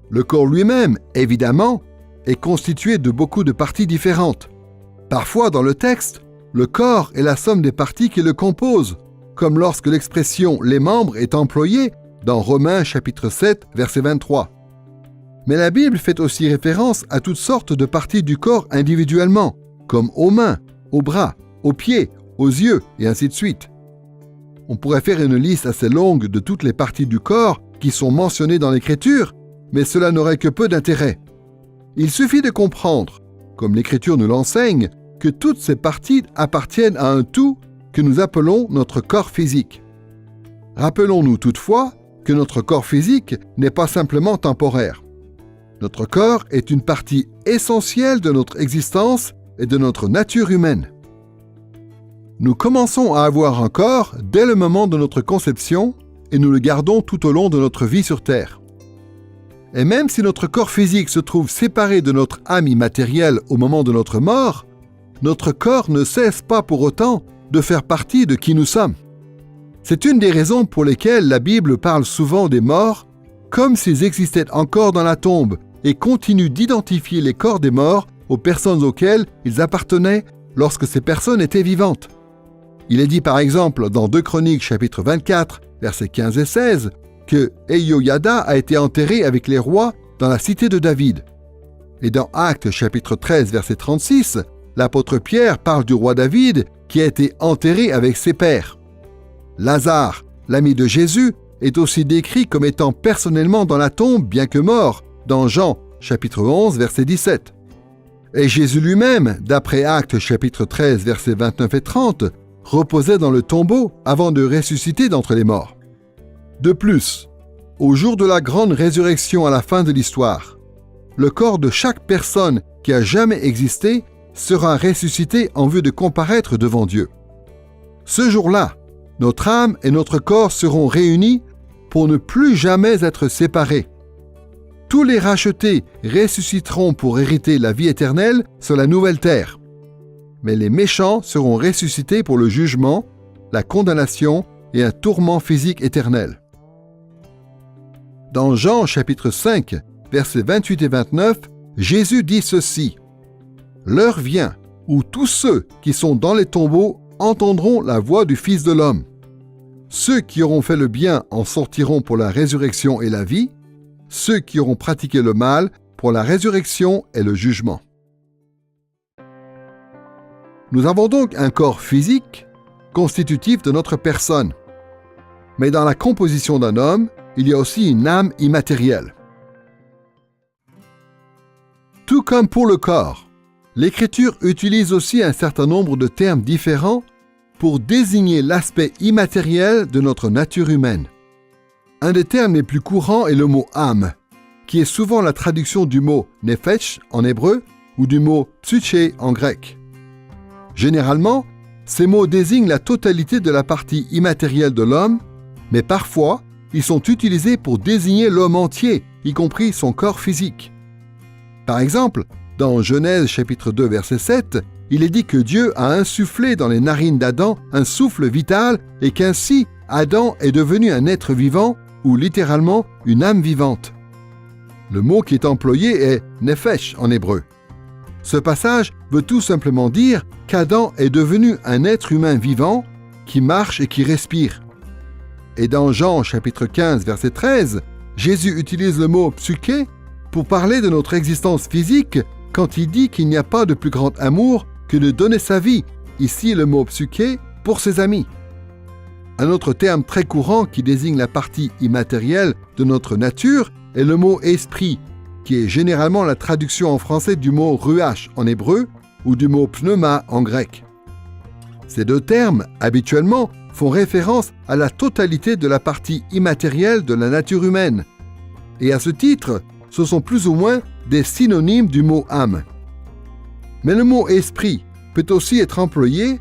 Le corps lui-même, évidemment, est constitué de beaucoup de parties différentes. Parfois dans le texte, le corps est la somme des parties qui le composent, comme lorsque l'expression « les membres » est employée dans Romains chapitre 7 verset 23. Mais la Bible fait aussi référence à toutes sortes de parties du corps individuellement, comme aux mains, aux bras, aux pieds, aux yeux, et ainsi de suite. On pourrait faire une liste assez longue de toutes les parties du corps qui sont mentionnées dans l'Écriture, mais cela n'aurait que peu d'intérêt. Il suffit de comprendre, comme l'Écriture nous l'enseigne, que toutes ces parties appartiennent à un tout que nous appelons notre corps physique. Rappelons-nous toutefois que notre corps physique n'est pas simplement temporaire. Notre corps est une partie essentielle de notre existence et de notre nature humaine. Nous commençons à avoir un corps dès le moment de notre conception et nous le gardons tout au long de notre vie sur Terre. Et même si notre corps physique se trouve séparé de notre âme immatérielle au moment de notre mort, notre corps ne cesse pas pour autant de faire partie de qui nous sommes. C'est une des raisons pour lesquelles la Bible parle souvent des morts comme s'ils existaient encore dans la tombe et continue d'identifier les corps des morts aux personnes auxquelles ils appartenaient lorsque ces personnes étaient vivantes. Il est dit par exemple dans 2 Chroniques chapitre 24, versets 15 et 16, que Eyoyada a été enterré avec les rois dans la cité de David. Et dans Actes chapitre 13, verset 36, l'apôtre Pierre parle du roi David qui a été enterré avec ses pères. Lazare, l'ami de Jésus, est aussi décrit comme étant personnellement dans la tombe, bien que mort, dans Jean chapitre 11, verset 17. Et Jésus lui-même, d'après Actes chapitre 13, versets 29 et 30, reposait dans le tombeau avant de ressusciter d'entre les morts. De plus, au jour de la grande résurrection à la fin de l'histoire, le corps de chaque personne qui a jamais existé sera ressuscité en vue de comparaître devant Dieu. Ce jour-là, notre âme et notre corps seront réunis pour ne plus jamais être séparés. Tous les rachetés ressusciteront pour hériter la vie éternelle sur la nouvelle terre. Mais les méchants seront ressuscités pour le jugement, la condamnation et un tourment physique éternel. Dans Jean chapitre 5, versets 28 et 29, Jésus dit ceci: « L'heure vient où tous ceux qui sont dans les tombeaux entendront la voix du Fils de l'homme. Ceux qui auront fait le bien en sortiront pour la résurrection et la vie, ceux qui auront pratiqué le mal pour la résurrection et le jugement. » Nous avons donc un corps physique constitutif de notre personne. Mais dans la composition d'un homme, il y a aussi une âme immatérielle. Tout comme pour le corps, l'Écriture utilise aussi un certain nombre de termes différents pour désigner l'aspect immatériel de notre nature humaine. Un des termes les plus courants est le mot « âme », qui est souvent la traduction du mot « nefesh » en hébreu ou du mot « psyché » en grec. Généralement, ces mots désignent la totalité de la partie immatérielle de l'homme, mais parfois, ils sont utilisés pour désigner l'homme entier, y compris son corps physique. Par exemple, dans Genèse chapitre 2 verset 7, il est dit que Dieu a insufflé dans les narines d'Adam un souffle vital et qu'ainsi Adam est devenu un être vivant ou littéralement une âme vivante. Le mot qui est employé est « nefesh » en hébreu. Ce passage veut tout simplement dire qu'Adam est devenu un être humain vivant qui marche et qui respire. Et dans Jean chapitre 15 verset 13, Jésus utilise le mot « psyché » pour parler de notre existence physique quand il dit qu'il n'y a pas de plus grand amour que de donner sa vie, ici le mot « psyché » pour ses amis. Un autre terme très courant qui désigne la partie immatérielle de notre nature est le mot « esprit » qui est généralement la traduction en français du mot ruach en hébreu ou du mot pneuma en grec. Ces deux termes, habituellement, font référence à la totalité de la partie immatérielle de la nature humaine. Et à ce titre, ce sont plus ou moins des synonymes du mot âme. Mais le mot esprit peut aussi être employé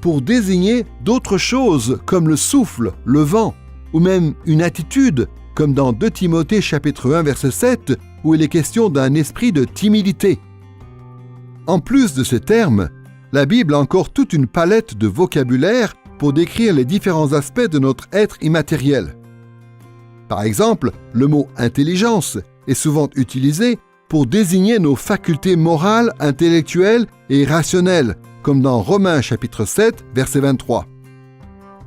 pour désigner d'autres choses comme le souffle, le vent, ou même une attitude, comme dans 2 Timothée chapitre 1 verset 7, où il est question d'un esprit de timidité. En plus de ces termes, la Bible a encore toute une palette de vocabulaire pour décrire les différents aspects de notre être immatériel. Par exemple, le mot intelligence est souvent utilisé pour désigner nos facultés morales, intellectuelles et rationnelles, comme dans Romains chapitre 7, verset 23.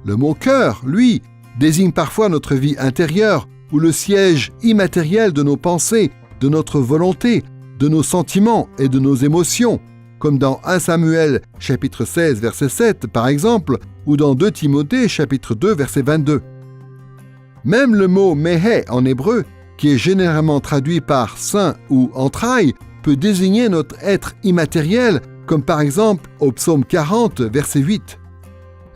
Le mot cœur, lui, désigne parfois notre vie intérieure ou le siège immatériel de nos pensées, de notre volonté, de nos sentiments et de nos émotions, comme dans 1 Samuel chapitre 16, verset 7 par exemple, ou dans 2 Timothée chapitre 2, verset 22. Même le mot méhé en hébreu, qui est généralement traduit par sein ou entrailles, peut désigner notre être immatériel, comme par exemple au psaume 40, verset 8.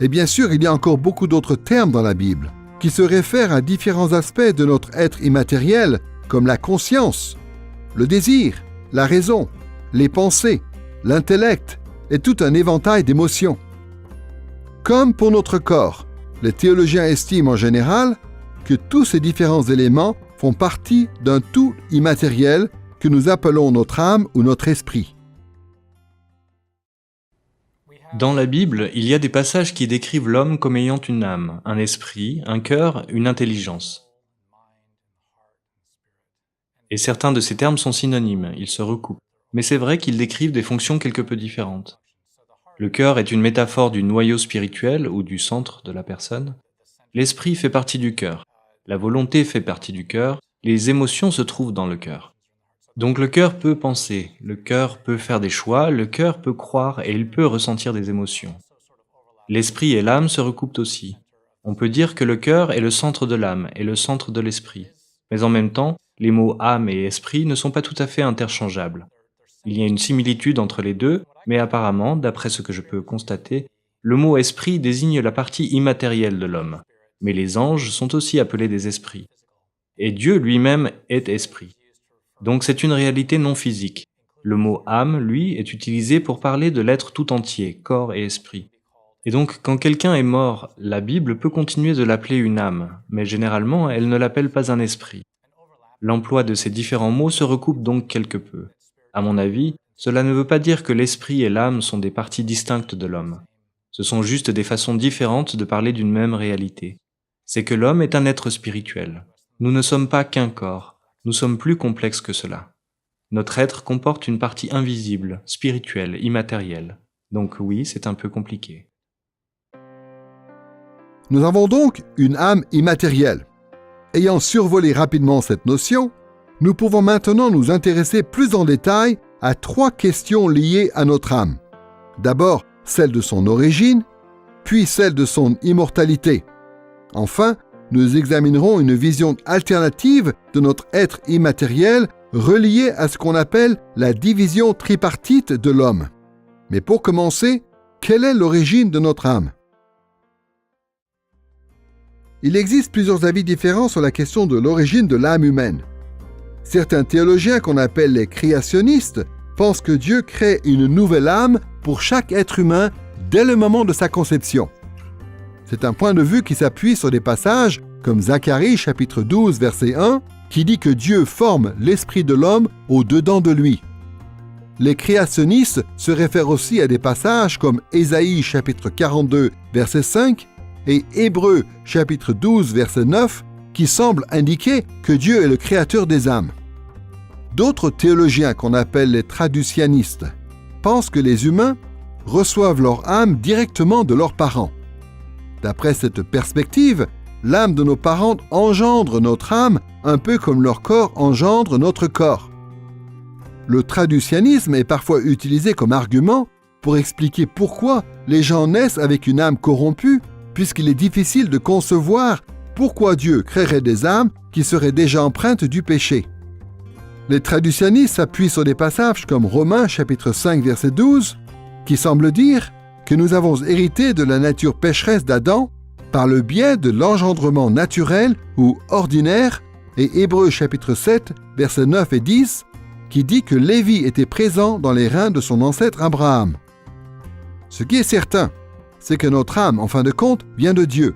Et bien sûr, il y a encore beaucoup d'autres termes dans la Bible, qui se réfèrent à différents aspects de notre être immatériel, comme la conscience, le désir, la raison, les pensées, l'intellect et tout un éventail d'émotions. Comme pour notre corps, les théologiens estiment en général que tous ces différents éléments font partie d'un tout immatériel que nous appelons notre âme ou notre esprit. Dans la Bible, il y a des passages qui décrivent l'homme comme ayant une âme, un esprit, un cœur, une intelligence. Et certains de ces termes sont synonymes, ils se recoupent. Mais c'est vrai qu'ils décrivent des fonctions quelque peu différentes. Le cœur est une métaphore du noyau spirituel ou du centre de la personne. L'esprit fait partie du cœur. La volonté fait partie du cœur. Les émotions se trouvent dans le cœur. Donc le cœur peut penser, le cœur peut faire des choix, le cœur peut croire et il peut ressentir des émotions. L'esprit et l'âme se recoupent aussi. On peut dire que le cœur est le centre de l'âme et le centre de l'esprit. Mais en même temps, les mots âme et esprit ne sont pas tout à fait interchangeables. Il y a une similitude entre les deux, mais apparemment, d'après ce que je peux constater, le mot esprit désigne la partie immatérielle de l'homme. Mais les anges sont aussi appelés des esprits. Et Dieu lui-même est esprit. Donc c'est une réalité non physique. Le mot âme, lui, est utilisé pour parler de l'être tout entier, corps et esprit. Et donc quand quelqu'un est mort, la Bible peut continuer de l'appeler une âme, mais généralement elle ne l'appelle pas un esprit. L'emploi de ces différents mots se recoupe donc quelque peu. À mon avis, cela ne veut pas dire que l'esprit et l'âme sont des parties distinctes de l'homme. Ce sont juste des façons différentes de parler d'une même réalité. C'est que l'homme est un être spirituel. Nous ne sommes pas qu'un corps. Nous sommes plus complexes que cela. Notre être comporte une partie invisible, spirituelle, immatérielle. Donc oui, c'est un peu compliqué. Nous avons donc une âme immatérielle. Ayant survolé rapidement cette notion, nous pouvons maintenant nous intéresser plus en détail à 3 questions liées à notre âme. D'abord, celle de son origine, puis celle de son immortalité. Enfin, nous examinerons une vision alternative de notre être immatériel reliée à ce qu'on appelle la division tripartite de l'homme. Mais pour commencer, quelle est l'origine de notre âme? Il existe plusieurs avis différents sur la question de l'origine de l'âme humaine. Certains théologiens qu'on appelle les créationnistes pensent que Dieu crée une nouvelle âme pour chaque être humain dès le moment de sa conception. C'est un point de vue qui s'appuie sur des passages comme Zacharie chapitre 12 verset 1 qui dit que Dieu forme l'esprit de l'homme au-dedans de lui. Les créationnistes se réfèrent aussi à des passages comme Ésaïe chapitre 42 verset 5 et Hébreux chapitre 12 verset 9 qui semblent indiquer que Dieu est le créateur des âmes. D'autres théologiens qu'on appelle les traducianistes pensent que les humains reçoivent leur âme directement de leurs parents. D'après cette perspective, l'âme de nos parents engendre notre âme un peu comme leur corps engendre notre corps. Le traducianisme est parfois utilisé comme argument pour expliquer pourquoi les gens naissent avec une âme corrompue, puisqu'il est difficile de concevoir pourquoi Dieu créerait des âmes qui seraient déjà empreintes du péché. Les traducionnistes s'appuient sur des passages comme Romains chapitre 5 verset 12, qui semblent dire que nous avons hérité de la nature pécheresse d'Adam par le biais de l'engendrement naturel ou ordinaire, et Hébreux chapitre 7 versets 9 et 10, qui dit que Lévi était présent dans les reins de son ancêtre Abraham. Ce qui est certain, c'est que notre âme, en fin de compte, vient de Dieu.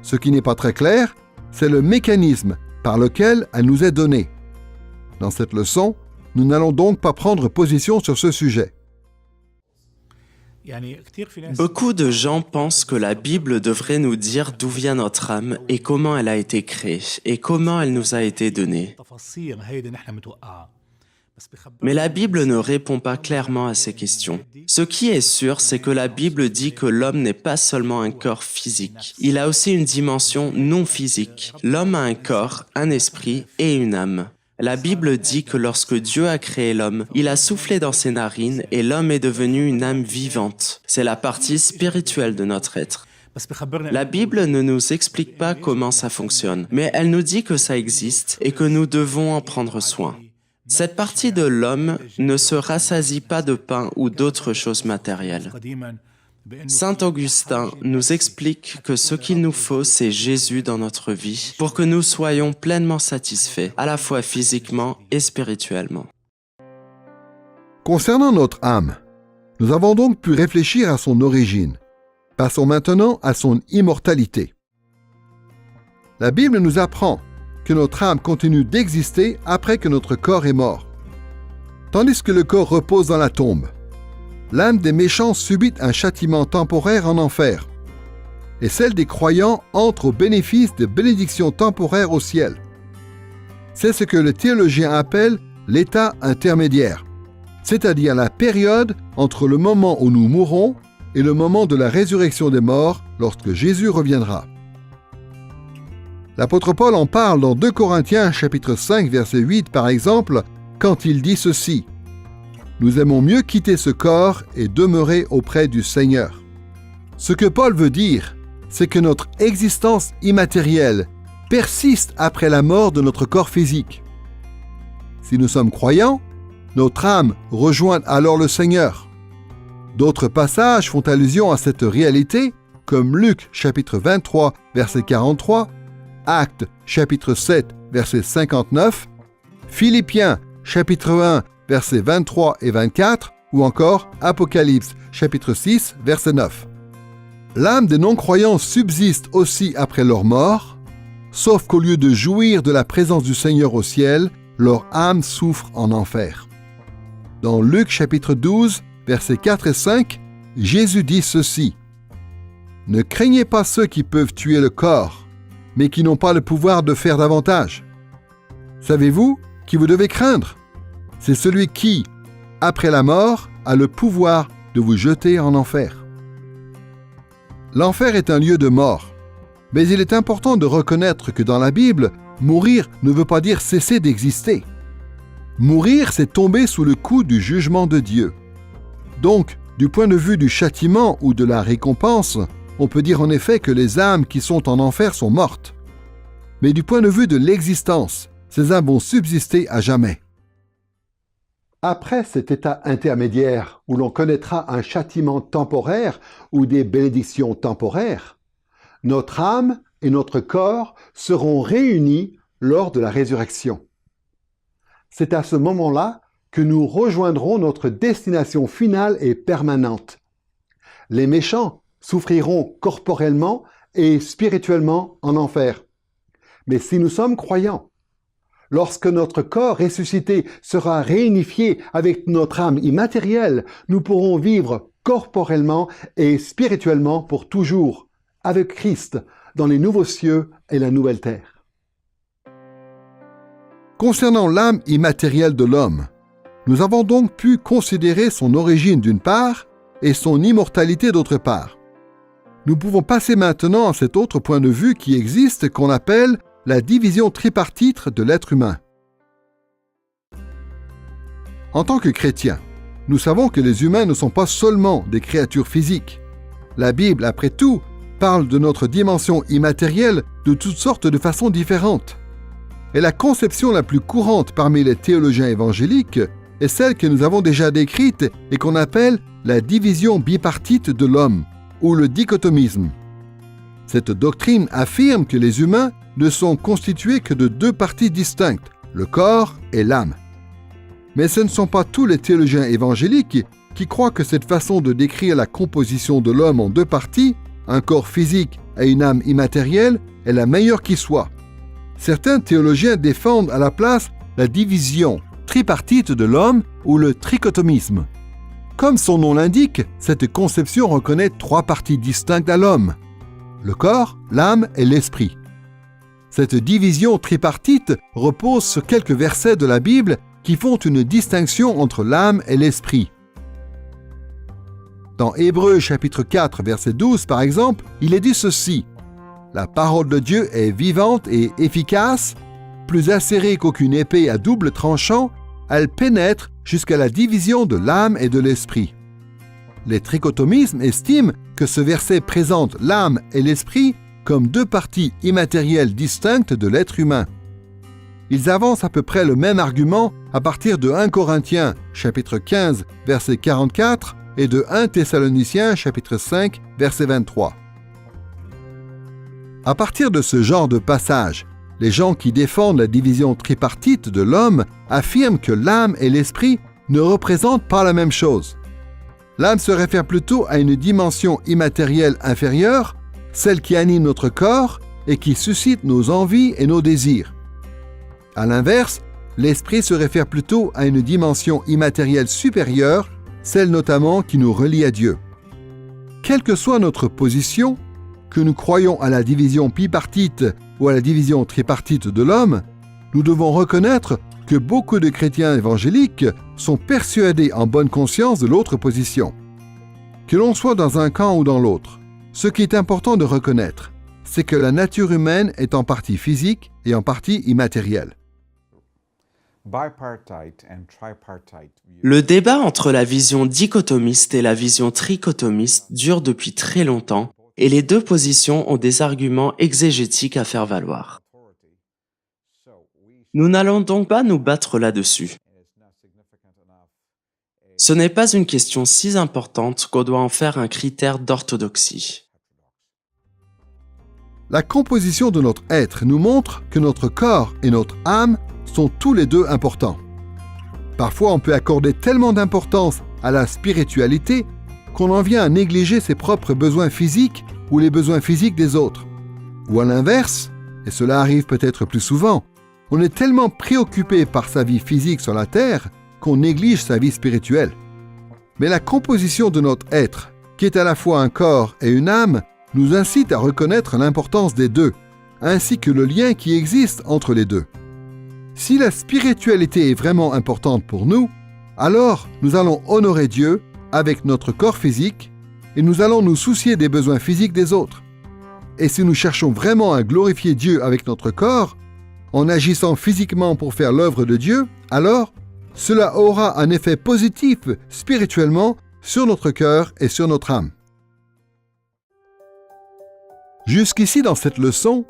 Ce qui n'est pas très clair, c'est le mécanisme par lequel elle nous est donnée. Dans cette leçon, nous n'allons donc pas prendre position sur ce sujet. Beaucoup de gens pensent que la Bible devrait nous dire d'où vient notre âme et comment elle a été créée et comment elle nous a été donnée. Mais la Bible ne répond pas clairement à ces questions. Ce qui est sûr, c'est que la Bible dit que l'homme n'est pas seulement un corps physique. Il a aussi une dimension non physique. L'homme a un corps, un esprit et une âme. La Bible dit que lorsque Dieu a créé l'homme, il a soufflé dans ses narines et l'homme est devenu une âme vivante. C'est la partie spirituelle de notre être. La Bible ne nous explique pas comment ça fonctionne, mais elle nous dit que ça existe et que nous devons en prendre soin. Cette partie de l'homme ne se rassasie pas de pain ou d'autres choses matérielles. Saint Augustin nous explique que ce qu'il nous faut, c'est Jésus dans notre vie pour que nous soyons pleinement satisfaits, à la fois physiquement et spirituellement. Concernant notre âme, nous avons donc pu réfléchir à son origine. Passons maintenant à son immortalité. La Bible nous apprend que notre âme continue d'exister après que notre corps est mort. Tandis que le corps repose dans la tombe, l'âme des méchants subit un châtiment temporaire en enfer, et celle des croyants entre au bénéfice de bénédictions temporaires au ciel. C'est ce que le théologien appelle l'état intermédiaire, c'est-à-dire la période entre le moment où nous mourrons et le moment de la résurrection des morts lorsque Jésus reviendra. L'apôtre Paul en parle dans 2 Corinthiens chapitre 5 verset 8 par exemple, quand il dit ceci: « Nous aimons mieux quitter ce corps et demeurer auprès du Seigneur. » Ce que Paul veut dire, c'est que notre existence immatérielle persiste après la mort de notre corps physique. Si nous sommes croyants, notre âme rejoint alors le Seigneur. D'autres passages font allusion à cette réalité, comme Luc chapitre 23 verset 43, Actes chapitre 7 verset 59, Philippiens chapitre 1 versets 23 et 24, ou encore Apocalypse chapitre 6 verset 9. L'âme des non-croyants subsiste aussi après leur mort, sauf qu'au lieu de jouir de la présence du Seigneur au ciel, leur âme souffre en enfer. Dans Luc chapitre 12 versets 4 et 5, Jésus dit ceci: « Ne craignez pas ceux qui peuvent tuer le corps, mais qui n'ont pas le pouvoir de faire davantage. Savez-vous qui vous devez craindre? C'est celui qui, après la mort, a le pouvoir de vous jeter en enfer. » L'enfer est un lieu de mort, mais il est important de reconnaître que dans la Bible, mourir ne veut pas dire cesser d'exister. Mourir, c'est tomber sous le coup du jugement de Dieu. Donc, du point de vue du châtiment ou de la récompense, on peut dire en effet que les âmes qui sont en enfer sont mortes. Mais du point de vue de l'existence, ces âmes vont subsister à jamais. Après cet état intermédiaire où l'on connaîtra un châtiment temporaire ou des bénédictions temporaires, notre âme et notre corps seront réunis lors de la résurrection. C'est à ce moment-là que nous rejoindrons notre destination finale et permanente. Les méchants souffriront corporellement et spirituellement en enfer. Mais si nous sommes croyants, lorsque notre corps ressuscité sera réunifié avec notre âme immatérielle, nous pourrons vivre corporellement et spirituellement pour toujours, avec Christ, dans les nouveaux cieux et la nouvelle terre. Concernant l'âme immatérielle de l'homme, nous avons donc pu considérer son origine d'une part et son immortalité d'autre part. Nous pouvons passer maintenant à cet autre point de vue qui existe qu'on appelle la division tripartite de l'être humain. En tant que chrétiens, nous savons que les humains ne sont pas seulement des créatures physiques. La Bible, après tout, parle de notre dimension immatérielle de toutes sortes de façons différentes. Et la conception la plus courante parmi les théologiens évangéliques est celle que nous avons déjà décrite et qu'on appelle la division bipartite de l'homme, ou le dichotomisme. Cette doctrine affirme que les humains ne sont constitués que de deux parties distinctes, le corps et l'âme. Mais ce ne sont pas tous les théologiens évangéliques qui croient que cette façon de décrire la composition de l'homme en deux parties, un corps physique et une âme immatérielle, est la meilleure qui soit. Certains théologiens défendent à la place la division tripartite de l'homme ou le trichotomisme. Comme son nom l'indique, cette conception reconnaît trois parties distinctes à l'homme, le corps, l'âme et l'esprit. Cette division tripartite repose sur quelques versets de la Bible qui font une distinction entre l'âme et l'esprit. Dans Hébreux chapitre 4, verset 12 par exemple, il est dit ceci: « La parole de Dieu est vivante et efficace, plus acérée qu'aucune épée à double tranchant, elle pénètre jusqu'à la division de l'âme et de l'esprit. » Les trichotomismes estiment que ce verset présente l'âme et l'esprit comme deux parties immatérielles distinctes de l'être humain. Ils avancent à peu près le même argument à partir de 1 Corinthiens chapitre 15, verset 44 et de 1 Thessaloniciens chapitre 5, verset 23. À partir de ce genre de passage, les gens qui défendent la division tripartite de l'homme affirment que l'âme et l'esprit ne représentent pas la même chose. L'âme se réfère plutôt à une dimension immatérielle inférieure, celle qui anime notre corps et qui suscite nos envies et nos désirs. À l'inverse, l'esprit se réfère plutôt à une dimension immatérielle supérieure, celle notamment qui nous relie à Dieu. Quelle que soit notre position, que nous croyons à la division bipartite ou à la division tripartite de l'homme, nous devons reconnaître que beaucoup de chrétiens évangéliques sont persuadés en bonne conscience de l'autre position. Que l'on soit dans un camp ou dans l'autre, ce qui est important de reconnaître, c'est que la nature humaine est en partie physique et en partie immatérielle. Le débat entre la vision dichotomiste et la vision trichotomiste dure depuis très longtemps et les deux positions ont des arguments exégétiques à faire valoir. Nous n'allons donc pas nous battre là-dessus. Ce n'est pas une question si importante qu'on doit en faire un critère d'orthodoxie. La composition de notre être nous montre que notre corps et notre âme sont tous les deux importants. Parfois, on peut accorder tellement d'importance à la spiritualité qu'on en vient à négliger ses propres besoins physiques ou les besoins physiques des autres. Ou à l'inverse, et cela arrive peut-être plus souvent, on est tellement préoccupé par sa vie physique sur la terre qu'on néglige sa vie spirituelle. Mais la composition de notre être, qui est à la fois un corps et une âme, nous incite à reconnaître l'importance des deux, ainsi que le lien qui existe entre les deux. Si la spiritualité est vraiment importante pour nous, alors nous allons honorer Dieu avec notre corps physique et nous allons nous soucier des besoins physiques des autres. Et si nous cherchons vraiment à glorifier Dieu avec notre corps, en agissant physiquement pour faire l'œuvre de Dieu, alors cela aura un effet positif spirituellement sur notre cœur et sur notre âme. Jusqu'ici dans cette leçon,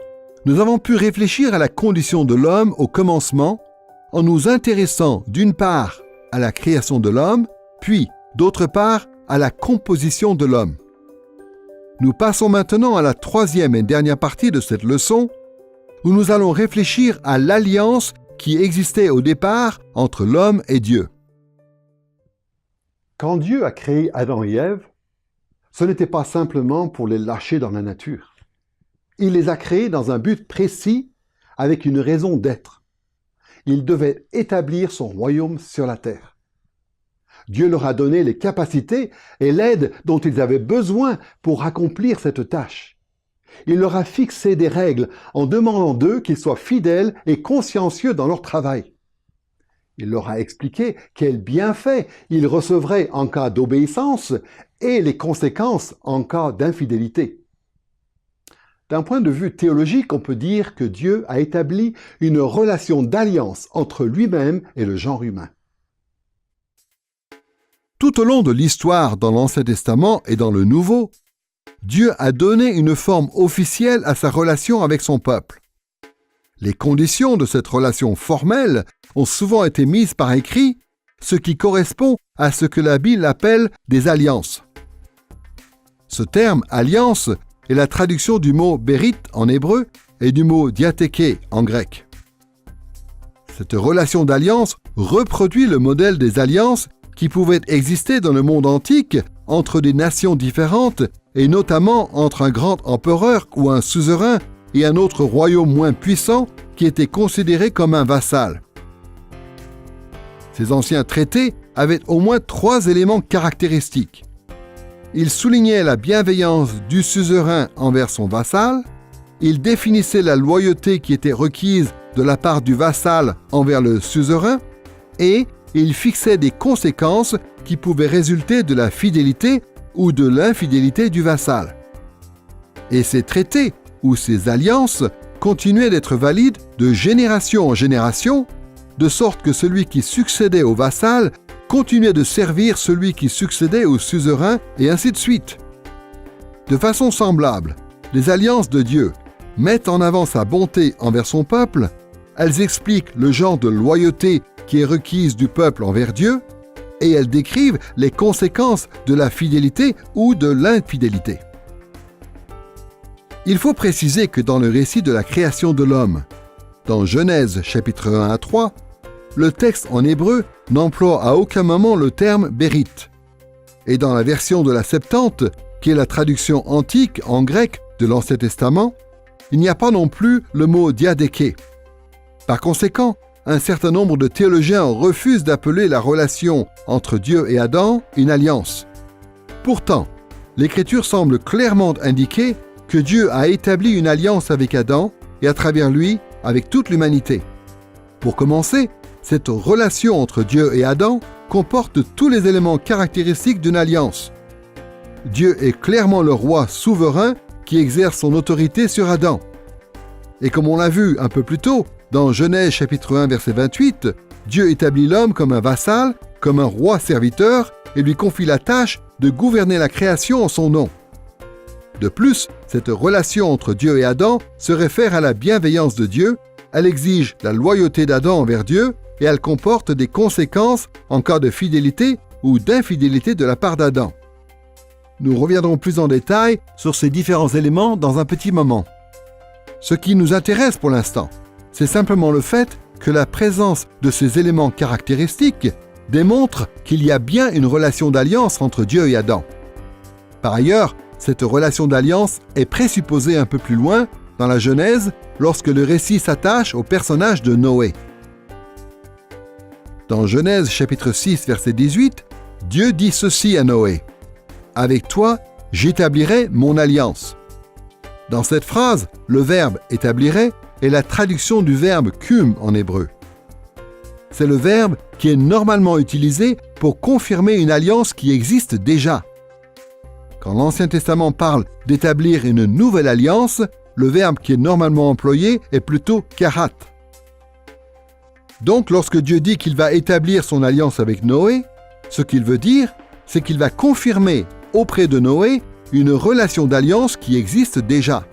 nous avons pu réfléchir à la condition de l'homme au commencement en nous intéressant d'une part à la création de l'homme, puis d'autre part à la composition de l'homme. Nous passons maintenant à la troisième et dernière partie de cette leçon où nous allons réfléchir à l'alliance qui existait au départ entre l'homme et Dieu. Quand Dieu a créé Adam et Ève, ce n'était pas simplement pour les lâcher dans la nature. Il les a créés dans un but précis, avec une raison d'être. Il devait établir son royaume sur la terre. Dieu leur a donné les capacités et l'aide dont ils avaient besoin pour accomplir cette tâche. Il leur a fixé des règles en demandant d'eux qu'ils soient fidèles et consciencieux dans leur travail. Il leur a expliqué quels bienfaits ils recevraient en cas d'obéissance et les conséquences en cas d'infidélité. D'un point de vue théologique, on peut dire que Dieu a établi une relation d'alliance entre lui-même et le genre humain. Tout au long de l'histoire dans l'Ancien Testament et dans le Nouveau, Dieu a donné une forme officielle à sa relation avec son peuple. Les conditions de cette relation formelle ont souvent été mises par écrit, ce qui correspond à ce que la Bible appelle des alliances. Ce terme « alliance » est la traduction du mot « bérit » en hébreu et du mot « diatheke » en grec. Cette relation d'alliance reproduit le modèle des alliances qui pouvaient exister dans le monde antique entre des nations différentes et notamment entre un grand empereur ou un suzerain et un autre royaume moins puissant qui était considéré comme un vassal. Ces anciens traités avaient au moins 3 éléments caractéristiques. Ils soulignaient la bienveillance du suzerain envers son vassal, ils définissaient la loyauté qui était requise de la part du vassal envers le suzerain, et ils fixaient des conséquences qui pouvaient résulter de la fidélité ou de l'infidélité du vassal. Et ces traités ou ces alliances continuaient d'être valides de génération en génération, de sorte que celui qui succédait au vassal continuait de servir celui qui succédait au suzerain, et ainsi de suite. De façon semblable, les alliances de Dieu mettent en avant sa bonté envers son peuple, elles expliquent le genre de loyauté qui est requise du peuple envers Dieu, et elles décrivent les conséquences de la fidélité ou de l'infidélité. Il faut préciser que dans le récit de la création de l'homme, dans Genèse chapitre 1 à 3, le texte en hébreu n'emploie à aucun moment le terme « bérit ». Et dans la version de la Septante, qui est la traduction antique en grec de l'Ancien Testament, il n'y a pas non plus le mot « diadeke ». Par conséquent, un certain nombre de théologiens refusent d'appeler la relation entre Dieu et Adam une alliance. Pourtant, l'Écriture semble clairement indiquer que Dieu a établi une alliance avec Adam et à travers lui avec toute l'humanité. Pour commencer, cette relation entre Dieu et Adam comporte tous les éléments caractéristiques d'une alliance. Dieu est clairement le roi souverain qui exerce son autorité sur Adam. Et comme on l'a vu un peu plus tôt, dans Genèse chapitre 1 verset 28, Dieu établit l'homme comme un vassal, comme un roi serviteur, et lui confie la tâche de gouverner la création en son nom. De plus, cette relation entre Dieu et Adam se réfère à la bienveillance de Dieu, elle exige la loyauté d'Adam envers Dieu, et elle comporte des conséquences en cas de fidélité ou d'infidélité de la part d'Adam. Nous reviendrons plus en détail sur ces différents éléments dans un petit moment. Ce qui nous intéresse pour l'instant, c'est simplement le fait que la présence de ces éléments caractéristiques démontre qu'il y a bien une relation d'alliance entre Dieu et Adam. Par ailleurs, cette relation d'alliance est présupposée un peu plus loin dans la Genèse lorsque le récit s'attache au personnage de Noé. Dans Genèse chapitre 6 verset 18, Dieu dit ceci à Noé: « Avec toi, j'établirai mon alliance. » Dans cette phrase, le verbe « établirait » est la traduction du verbe « kum » en hébreu. C'est le verbe qui est normalement utilisé pour confirmer une alliance qui existe déjà. Quand l'Ancien Testament parle d'établir une nouvelle alliance, le verbe qui est normalement employé est plutôt « karat ». Donc, lorsque Dieu dit qu'il va établir son alliance avec Noé, ce qu'il veut dire, c'est qu'il va confirmer auprès de Noé une relation d'alliance qui existe déjà.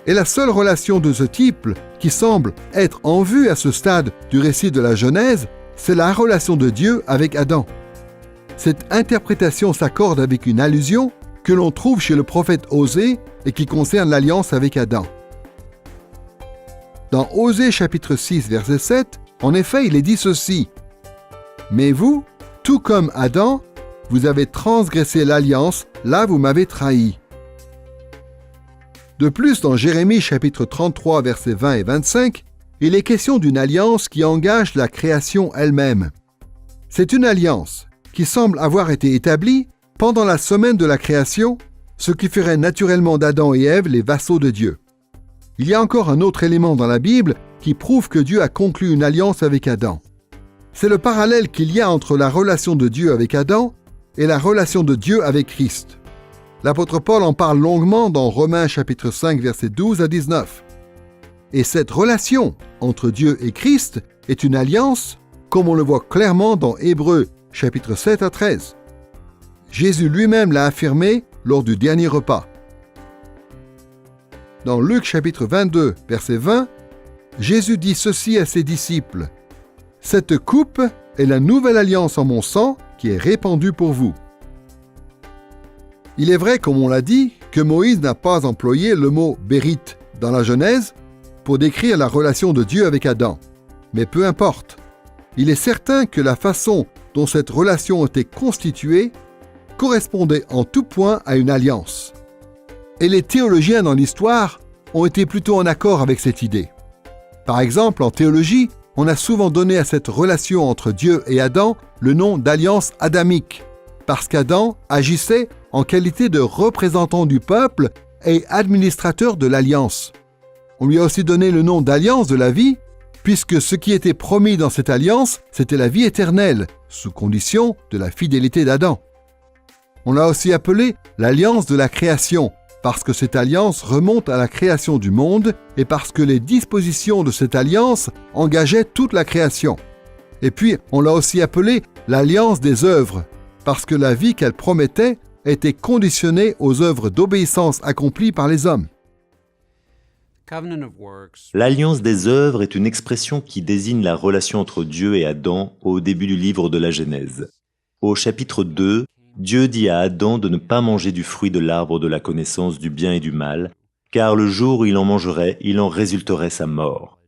Et la seule relation de ce type qui semble être en vue à ce stade du récit de la Genèse, c'est la relation de Dieu avec Adam. Cette interprétation s'accorde avec une allusion que l'on trouve chez le prophète Osée et qui concerne l'alliance avec Adam. Dans Osée chapitre 6 verset 7, en effet, il est dit ceci: « Mais vous, tout comme Adam, vous avez transgressé l'alliance, là vous m'avez trahi. » De plus, dans Jérémie chapitre 33 versets 20 et 25, il est question d'une alliance qui engage la création elle-même. C'est une alliance qui semble avoir été établie pendant la semaine de la création, ce qui ferait naturellement d'Adam et Ève les vassaux de Dieu. Il y a encore un autre élément dans la Bible qui prouve que Dieu a conclu une alliance avec Adam. C'est le parallèle qu'il y a entre la relation de Dieu avec Adam et la relation de Dieu avec Christ. L'apôtre Paul en parle longuement dans Romains chapitre 5 versets 12 à 19. Et cette relation entre Dieu et Christ est une alliance, comme on le voit clairement dans Hébreux chapitre 7 à 13. Jésus lui-même l'a affirmé lors du dernier repas. Dans Luc chapitre 22 verset 20, Jésus dit ceci à ses disciples. « Cette coupe est la nouvelle alliance en mon sang qui est répandue pour vous. » Il est vrai, comme on l'a dit, que Moïse n'a pas employé le mot « bérite » dans la Genèse pour décrire la relation de Dieu avec Adam. Mais peu importe. Il est certain que la façon dont cette relation était constituée correspondait en tout point à une alliance. Et les théologiens dans l'histoire ont été plutôt en accord avec cette idée. Par exemple, en théologie, on a souvent donné à cette relation entre Dieu et Adam le nom d'alliance adamique, parce qu'Adam agissait en qualité de représentant du peuple et administrateur de l'alliance. On lui a aussi donné le nom d'alliance de la vie, puisque ce qui était promis dans cette alliance, c'était la vie éternelle, sous condition de la fidélité d'Adam. On l'a aussi appelé l'alliance de la création, parce que cette alliance remonte à la création du monde et parce que les dispositions de cette alliance engageaient toute la création. Et puis, on l'a aussi appelé l'alliance des œuvres, parce que la vie qu'elle promettait était conditionnée aux œuvres d'obéissance accomplies par les hommes. L'alliance des œuvres est une expression qui désigne la relation entre Dieu et Adam au début du livre de la Genèse. Au chapitre 2, Dieu dit à Adam de ne pas manger du fruit de l'arbre de la connaissance du bien et du mal, car le jour où il en mangerait, il en résulterait sa mort.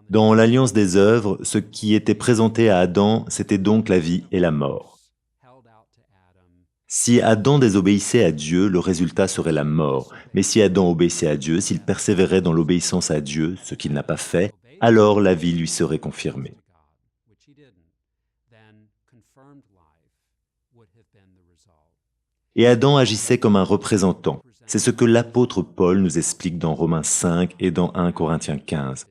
Dans l'alliance des œuvres, ce qui était présenté à Adam, c'était donc la vie et la mort. Si Adam désobéissait à Dieu, le résultat serait la mort. Mais si Adam obéissait à Dieu, s'il persévérait dans l'obéissance à Dieu, ce qu'il n'a pas fait, alors la vie lui serait confirmée. Et Adam agissait comme un représentant. C'est ce que l'apôtre Paul nous explique dans Romains 5 et dans 1 Corinthiens 15.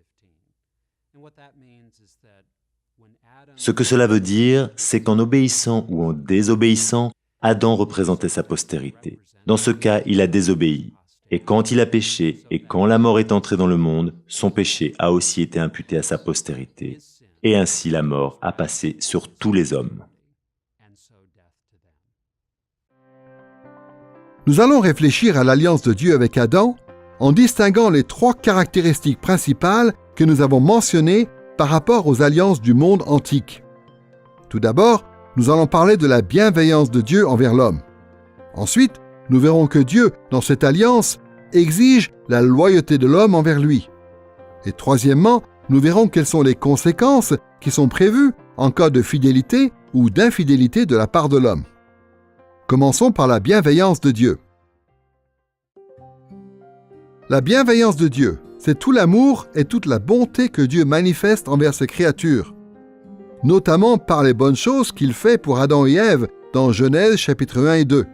Ce que cela veut dire, c'est qu'en obéissant ou en désobéissant, Adam représentait sa postérité. Dans ce cas, il a désobéi. Et quand il a péché, et quand la mort est entrée dans le monde, son péché a aussi été imputé à sa postérité. Et ainsi la mort a passé sur tous les hommes. Nous allons réfléchir à l'alliance de Dieu avec Adam en distinguant les 3 caractéristiques principales que nous avons mentionnées par rapport aux alliances du monde antique. Tout d'abord, nous allons parler de la bienveillance de Dieu envers l'homme. Ensuite, nous verrons que Dieu, dans cette alliance, exige la loyauté de l'homme envers lui. Et troisièmement, nous verrons quelles sont les conséquences qui sont prévues en cas de fidélité ou d'infidélité de la part de l'homme. Commençons par la bienveillance de Dieu. La bienveillance de Dieu, c'est tout l'amour et toute la bonté que Dieu manifeste envers ses créatures, notamment par les bonnes choses qu'il fait pour Adam et Ève dans Genèse chapitre 1 et 2.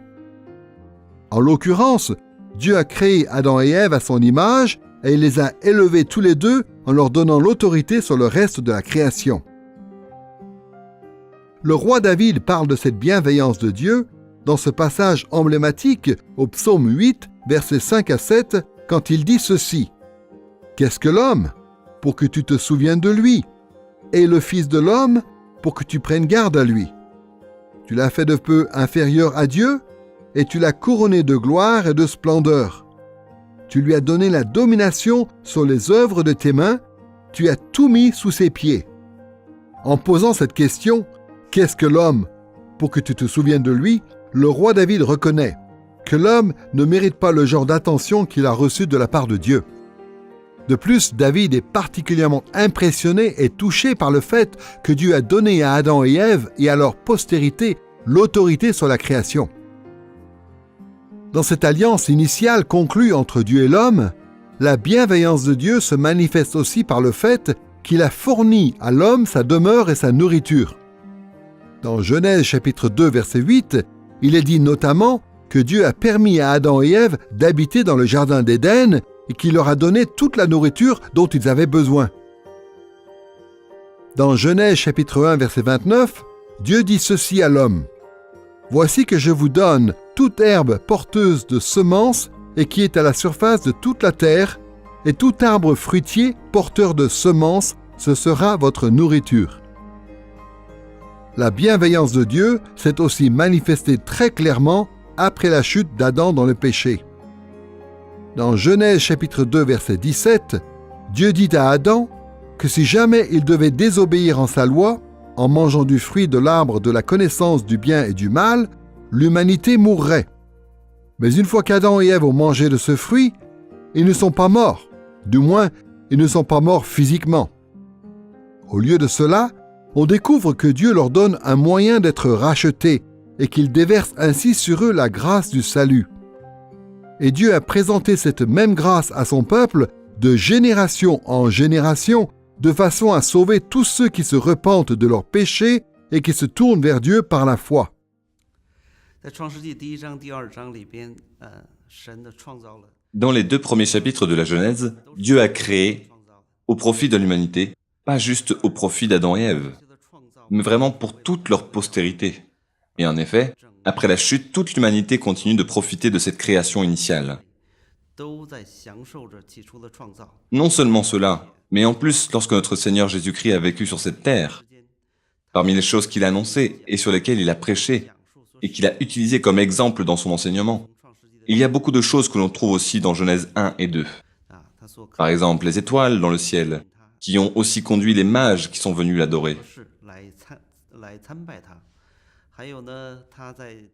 En l'occurrence, Dieu a créé Adam et Ève à son image et il les a élevés tous les deux en leur donnant l'autorité sur le reste de la création. Le roi David parle de cette bienveillance de Dieu dans ce passage emblématique au psaume 8, versets 5 à 7, quand il dit ceci. « Qu'est-ce que l'homme, pour que tu te souviennes de lui, et le Fils de l'homme, pour que tu prennes garde à lui. Tu l'as fait de peu inférieur à Dieu, et tu l'as couronné de gloire et de splendeur. Tu lui as donné la domination sur les œuvres de tes mains, tu as tout mis sous ses pieds. » En posant cette question, « Qu'est-ce que l'homme, pour que tu te souviennes de lui ?» le roi David reconnaît que l'homme ne mérite pas le genre d'attention qu'il a reçu de la part de Dieu. De plus, David est particulièrement impressionné et touché par le fait que Dieu a donné à Adam et Ève et à leur postérité l'autorité sur la création. Dans cette alliance initiale conclue entre Dieu et l'homme, la bienveillance de Dieu se manifeste aussi par le fait qu'il a fourni à l'homme sa demeure et sa nourriture. Dans Genèse chapitre 2, verset 8, il est dit notamment que Dieu a permis à Adam et Ève d'habiter dans le jardin d'Éden et qu'il leur a donné toute la nourriture dont ils avaient besoin. Dans Genèse chapitre 1, verset 29, Dieu dit ceci à l'homme. « Voici que je vous donne toute herbe porteuse de semences et qui est à la surface de toute la terre, et tout arbre fruitier porteur de semences, ce sera votre nourriture. » La bienveillance de Dieu s'est aussi manifestée très clairement après la chute d'Adam dans le péché. Dans Genèse chapitre 2, verset 17, Dieu dit à Adam que si jamais il devait désobéir en sa loi, en mangeant du fruit de l'arbre de la connaissance du bien et du mal, l'humanité mourrait. Mais une fois qu'Adam et Ève ont mangé de ce fruit, ils ne sont pas morts. Du moins, ils ne sont pas morts physiquement. Au lieu de cela, on découvre que Dieu leur donne un moyen d'être rachetés et qu'il déverse ainsi sur eux la grâce du salut. Et Dieu a présenté cette même grâce à son peuple de génération en génération, de façon à sauver tous ceux qui se repentent de leurs péchés et qui se tournent vers Dieu par la foi. Dans les 2 premiers chapitres de la Genèse, Dieu a créé au profit de l'humanité, pas juste au profit d'Adam et Ève, mais vraiment pour toute leur postérité. Et en effet, après la chute, toute l'humanité continue de profiter de cette création initiale. Non seulement cela, mais en plus, lorsque notre Seigneur Jésus-Christ a vécu sur cette terre, parmi les choses qu'il a annoncées et sur lesquelles il a prêché, et qu'il a utilisées comme exemple dans son enseignement, il y a beaucoup de choses que l'on trouve aussi dans Genèse 1 et 2. Par exemple, les étoiles dans le ciel, qui ont aussi conduit les mages qui sont venus l'adorer.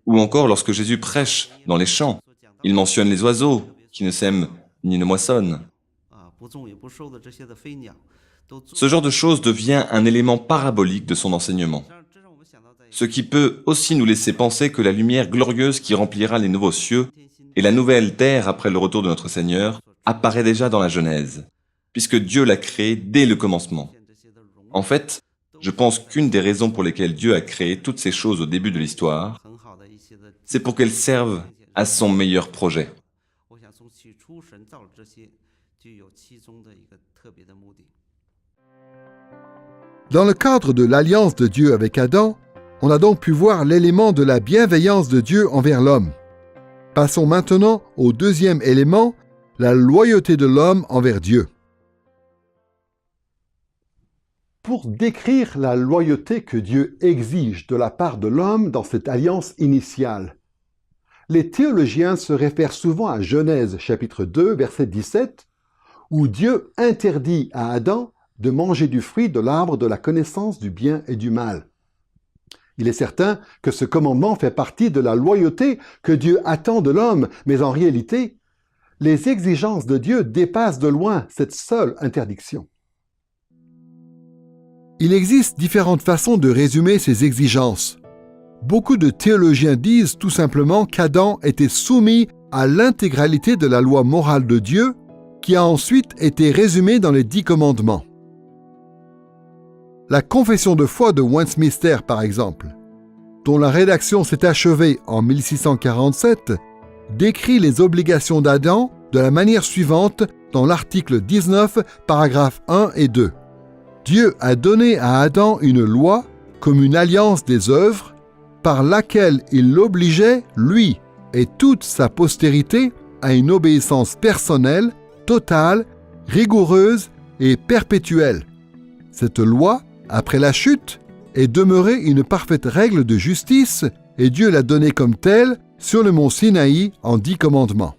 Ou encore lorsque Jésus prêche dans les champs, il mentionne les oiseaux qui ne sèment ni ne moissonnent. Ce genre de choses devient un élément parabolique de son enseignement. Ce qui peut aussi nous laisser penser que la lumière glorieuse qui remplira les nouveaux cieux et la nouvelle terre après le retour de notre Seigneur apparaît déjà dans la Genèse, puisque Dieu l'a créée dès le commencement. En fait, je pense qu'une des raisons pour lesquelles Dieu a créé toutes ces choses au début de l'histoire, c'est pour qu'elles servent à son meilleur projet. Dans le cadre de l'alliance de Dieu avec Adam, on a donc pu voir l'élément de la bienveillance de Dieu envers l'homme. Passons maintenant au deuxième élément, la loyauté de l'homme envers Dieu. Pour décrire la loyauté que Dieu exige de la part de l'homme dans cette alliance initiale, les théologiens se réfèrent souvent à Genèse chapitre 2, verset 17, où Dieu interdit à Adam de manger du fruit de l'arbre de la connaissance du bien et du mal. Il est certain que ce commandement fait partie de la loyauté que Dieu attend de l'homme, mais en réalité, les exigences de Dieu dépassent de loin cette seule interdiction. Il existe différentes façons de résumer ces exigences. Beaucoup de théologiens disent tout simplement qu'Adam était soumis à l'intégralité de la loi morale de Dieu, qui a ensuite été résumée dans les 10 commandements. La confession de foi de Westminster, par exemple, dont la rédaction s'est achevée en 1647, décrit les obligations d'Adam de la manière suivante dans l'article 19, paragraphes 1 et 2. Dieu a donné à Adam une loi comme une alliance des œuvres par laquelle il l'obligeait, lui et toute sa postérité, à une obéissance personnelle, totale, rigoureuse et perpétuelle. Cette loi, après la chute, est demeurée une parfaite règle de justice et Dieu l'a donnée comme telle sur le mont Sinaï en 10 commandements.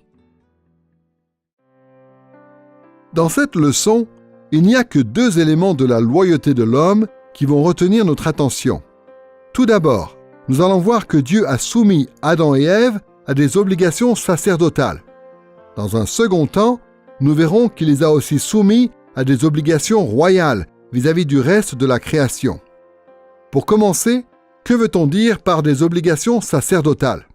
Dans cette leçon, il n'y a que 2 éléments de la loyauté de l'homme qui vont retenir notre attention. Tout d'abord, nous allons voir que Dieu a soumis Adam et Ève à des obligations sacerdotales. Dans un second temps, nous verrons qu'il les a aussi soumis à des obligations royales vis-à-vis du reste de la création. Pour commencer, que veut-on dire par des obligations sacerdotales ?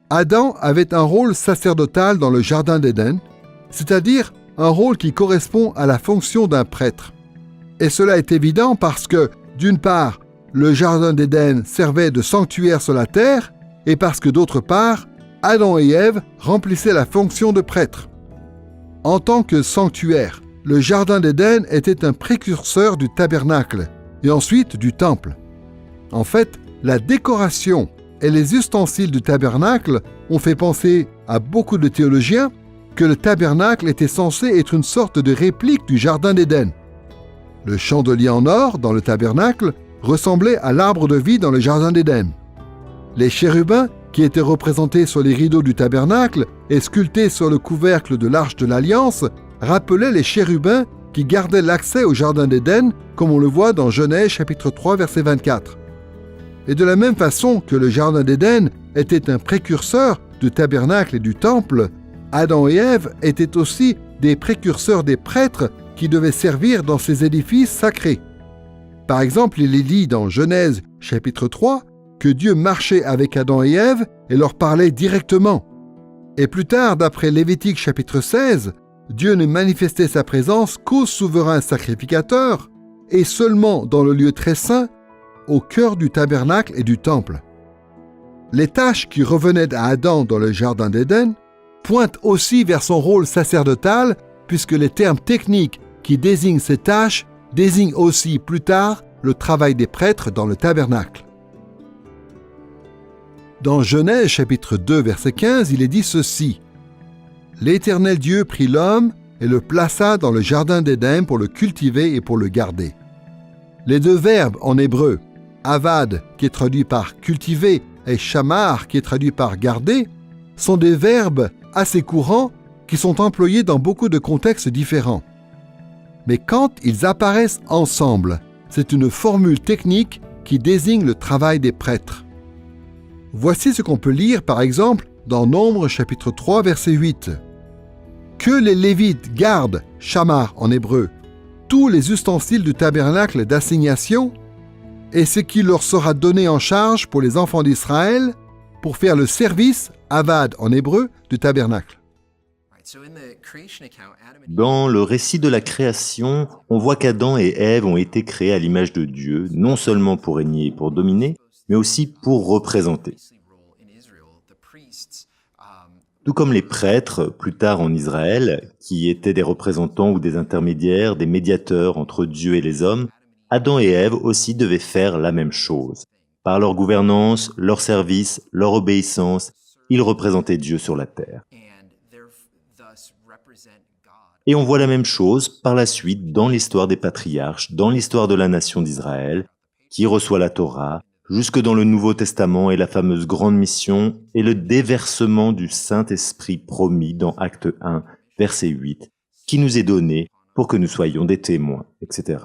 Adam avait un rôle sacerdotal dans le Jardin d'Éden, c'est-à-dire un rôle qui correspond à la fonction d'un prêtre. Et cela est évident parce que, d'une part, le Jardin d'Éden servait de sanctuaire sur la terre, et parce que, d'autre part, Adam et Ève remplissaient la fonction de prêtre. En tant que sanctuaire, le Jardin d'Éden était un précurseur du tabernacle, et ensuite du temple. En fait, la décoration et les ustensiles du tabernacle ont fait penser à beaucoup de théologiens que le tabernacle était censé être une sorte de réplique du Jardin d'Éden. Le chandelier en or dans le tabernacle ressemblait à l'arbre de vie dans le Jardin d'Éden. Les chérubins qui était représenté sur les rideaux du tabernacle et sculpté sur le couvercle de l'Arche de l'Alliance, rappelait les chérubins qui gardaient l'accès au Jardin d'Éden, comme on le voit dans Genèse chapitre 3, verset 24. Et de la même façon que le Jardin d'Éden était un précurseur du tabernacle et du temple, Adam et Ève étaient aussi des précurseurs des prêtres qui devaient servir dans ces édifices sacrés. Par exemple, il est dit dans Genèse chapitre 3 que Dieu marchait avec Adam et Ève et leur parlait directement. Et plus tard, d'après Lévitique chapitre 16, Dieu ne manifestait sa présence qu'au souverain sacrificateur et seulement dans le lieu très saint, au cœur du tabernacle et du temple. Les tâches qui revenaient à Adam dans le Jardin d'Éden pointent aussi vers son rôle sacerdotal, puisque les termes techniques qui désignent ces tâches désignent aussi plus tard le travail des prêtres dans le tabernacle. Dans Genèse chapitre 2 verset 15, il est dit ceci: « L'Éternel Dieu prit l'homme et le plaça dans le Jardin d'Éden pour le cultiver et pour le garder. » Les deux verbes en hébreu, avad qui est traduit par cultiver et shamar qui est traduit par garder, sont des verbes assez courants qui sont employés dans beaucoup de contextes différents. Mais quand ils apparaissent ensemble, c'est une formule technique qui désigne le travail des prêtres. Voici ce qu'on peut lire par exemple dans Nombres chapitre 3 verset 8. « Que les Lévites gardent, shamar en hébreu, tous les ustensiles du tabernacle d'assignation et ce qui leur sera donné en charge pour les enfants d'Israël pour faire le service, avad en hébreu, du tabernacle. » Dans le récit de la création, on voit qu'Adam et Ève ont été créés à l'image de Dieu, non seulement pour régner et pour dominer, mais aussi pour représenter. Tout comme les prêtres, plus tard en Israël, qui étaient des représentants ou des intermédiaires, des médiateurs entre Dieu et les hommes, Adam et Ève aussi devaient faire la même chose. Par leur gouvernance, leur service, leur obéissance, ils représentaient Dieu sur la terre. Et on voit la même chose par la suite dans l'histoire des patriarches, dans l'histoire de la nation d'Israël, qui reçoit la Torah, jusque dans le Nouveau Testament et la fameuse grande mission et le déversement du Saint-Esprit promis dans Acte 1, verset 8, qui nous est donné pour que nous soyons des témoins, etc.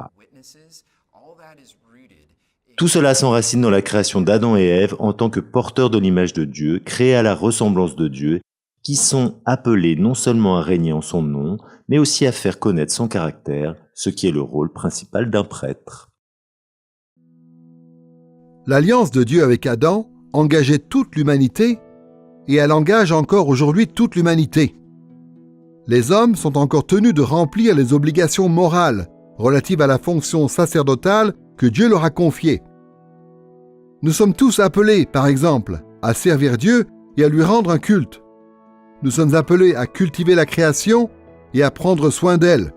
Tout cela s'enracine dans la création d'Adam et Ève en tant que porteurs de l'image de Dieu, créés à la ressemblance de Dieu, qui sont appelés non seulement à régner en son nom, mais aussi à faire connaître son caractère, ce qui est le rôle principal d'un prêtre. L'alliance de Dieu avec Adam engageait toute l'humanité et elle engage encore aujourd'hui toute l'humanité. Les hommes sont encore tenus de remplir les obligations morales relatives à la fonction sacerdotale que Dieu leur a confiée. Nous sommes tous appelés, par exemple, à servir Dieu et à lui rendre un culte. Nous sommes appelés à cultiver la création et à prendre soin d'elle.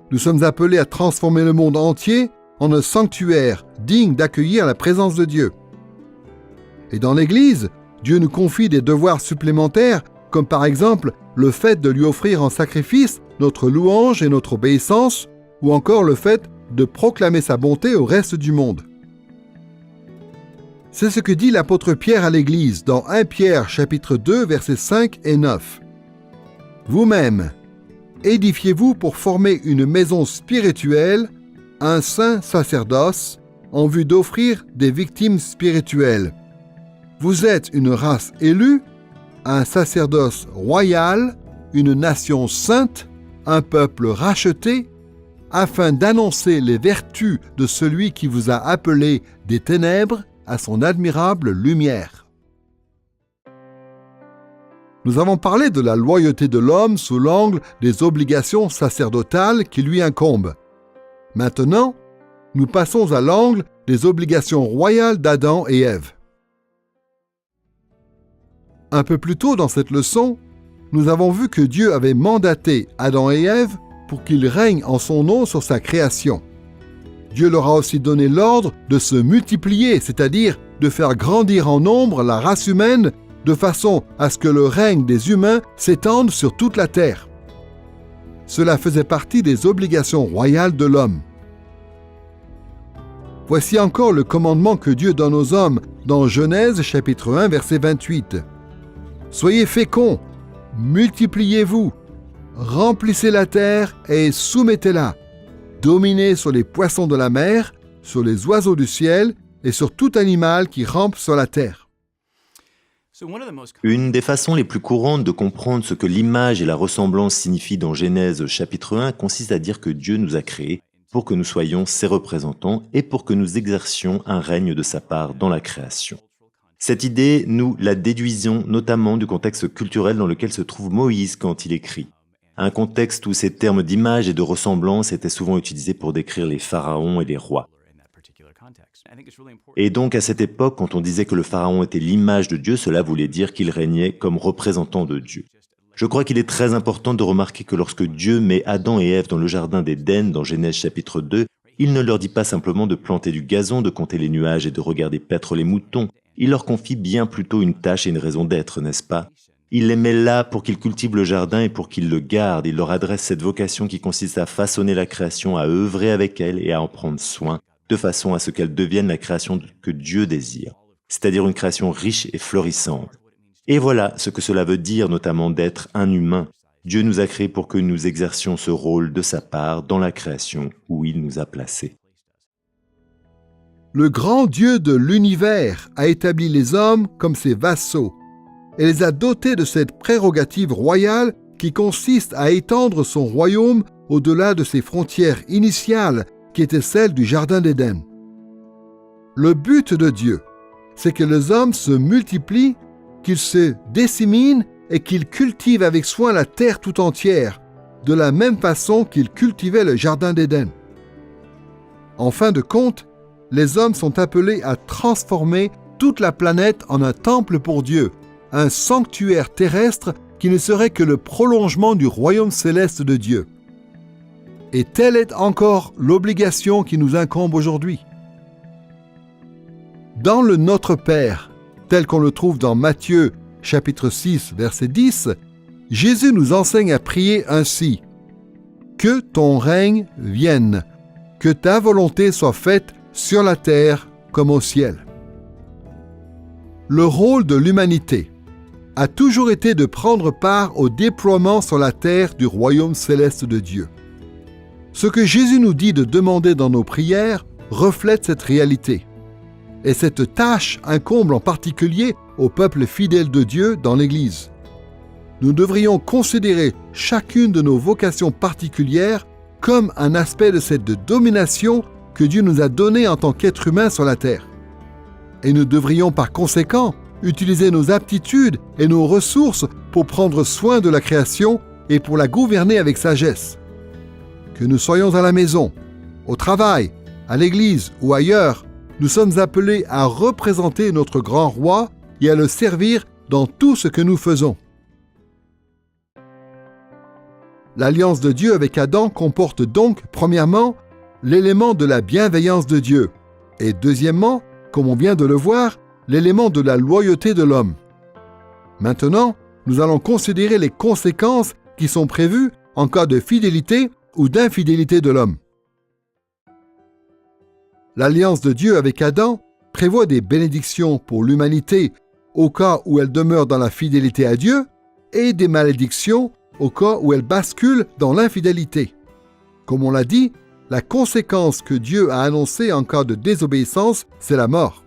Nous sommes appelés à transformer le monde entier en un sanctuaire digne d'accueillir la présence de Dieu. Et dans l'Église, Dieu nous confie des devoirs supplémentaires, comme par exemple le fait de lui offrir en sacrifice notre louange et notre obéissance, ou encore le fait de proclamer sa bonté au reste du monde. C'est ce que dit l'apôtre Pierre à l'Église dans 1 Pierre chapitre 2 versets 5 et 9. « Vous-même, édifiez-vous pour former une maison spirituelle, un saint sacerdoce, en vue d'offrir des victimes spirituelles. Vous êtes une race élue, un sacerdoce royal, une nation sainte, un peuple racheté, afin d'annoncer les vertus de celui qui vous a appelé des ténèbres à son admirable lumière. » Nous avons parlé de la loyauté de l'homme sous l'angle des obligations sacerdotales qui lui incombent. Maintenant, nous passons à l'angle des obligations royales d'Adam et Ève. Un peu plus tôt dans cette leçon, nous avons vu que Dieu avait mandaté Adam et Ève pour qu'ils règnent en son nom sur sa création. Dieu leur a aussi donné l'ordre de se multiplier, c'est-à-dire de faire grandir en nombre la race humaine de façon à ce que le règne des humains s'étende sur toute la terre. Cela faisait partie des obligations royales de l'homme. voici encore le commandement que Dieu donne aux hommes dans Genèse chapitre 1 verset 28. Soyez féconds, multipliez-vous, remplissez la terre et soumettez-la, dominez sur les poissons de la mer, sur les oiseaux du ciel et sur tout animal qui rampe sur la terre. Une des façons les plus courantes de comprendre ce que l'image et la ressemblance signifient dans Genèse chapitre 1 consiste à dire que Dieu nous a créés pour que nous soyons ses représentants et pour que nous exercions un règne de sa part dans la création. Cette idée, nous la déduisons notamment du contexte culturel dans lequel se trouve Moïse quand il écrit. Un contexte où ces termes d'image et de ressemblance étaient souvent utilisés pour décrire les pharaons et les rois. Et donc à cette époque, quand on disait que le pharaon était l'image de Dieu, cela voulait dire qu'il régnait comme représentant de Dieu. Je crois qu'il est très important de remarquer que lorsque Dieu met Adam et Ève dans le jardin d'Éden, dans Genèse chapitre 2, il ne leur dit pas simplement de planter du gazon, de compter les nuages et de regarder paître les moutons. Il leur confie bien plutôt une tâche et une raison d'être, n'est-ce pas? Il les met là pour qu'ils cultivent le jardin et pour qu'ils le gardent. Il leur adresse cette vocation qui consiste à façonner la création, à œuvrer avec elle et à en prendre soin, de façon à ce qu'elle devienne la création que Dieu désire, c'est-à-dire une création riche et florissante. Et voilà ce que cela veut dire notamment d'être un humain. Dieu nous a créés pour que nous exercions ce rôle de sa part dans la création où il nous a placés. Le grand Dieu de l'univers a établi les hommes comme ses vassaux et les a dotés de cette prérogative royale qui consiste à étendre son royaume au-delà de ses frontières initiales qui étaient celles du Jardin d'Éden. Le but de Dieu, c'est que les hommes se multiplient, qu'ils se disséminent et qu'ils cultivent avec soin la terre tout entière, de la même façon qu'ils cultivaient le Jardin d'Éden. En fin de compte, les hommes sont appelés à transformer toute la planète en un temple pour Dieu, un sanctuaire terrestre qui ne serait que le prolongement du royaume céleste de Dieu. Et telle est encore l'obligation qui nous incombe aujourd'hui. Dans le Notre Père, tel qu'on le trouve dans Matthieu chapitre 6, verset 10, Jésus nous enseigne à prier ainsi. « Que ton règne vienne, que ta volonté soit faite sur la terre comme au ciel. » Le rôle de l'humanité a toujours été de prendre part au déploiement sur la terre du royaume céleste de Dieu. Ce que Jésus nous dit de demander dans nos prières reflète cette réalité. Et cette tâche incombe en particulier au peuple fidèle de Dieu dans l'Église. Nous devrions considérer chacune de nos vocations particulières comme un aspect de cette domination que Dieu nous a donnée en tant qu'être humain sur la terre. Et nous devrions par conséquent utiliser nos aptitudes et nos ressources pour prendre soin de la création et pour la gouverner avec sagesse. Que nous soyons à la maison, au travail, à l'église ou ailleurs, nous sommes appelés à représenter notre grand roi et à le servir dans tout ce que nous faisons. L'alliance de Dieu avec Adam comporte donc, premièrement, l'élément de la bienveillance de Dieu et deuxièmement, comme on vient de le voir, l'élément de la loyauté de l'homme. Maintenant, nous allons considérer les conséquences qui sont prévues en cas de fidélité ou d'infidélité de l'homme. L'alliance de Dieu avec Adam prévoit des bénédictions pour l'humanité au cas où elle demeure dans la fidélité à Dieu et des malédictions au cas où elle bascule dans l'infidélité. Comme on l'a dit, la conséquence que Dieu a annoncée en cas de désobéissance, c'est la mort.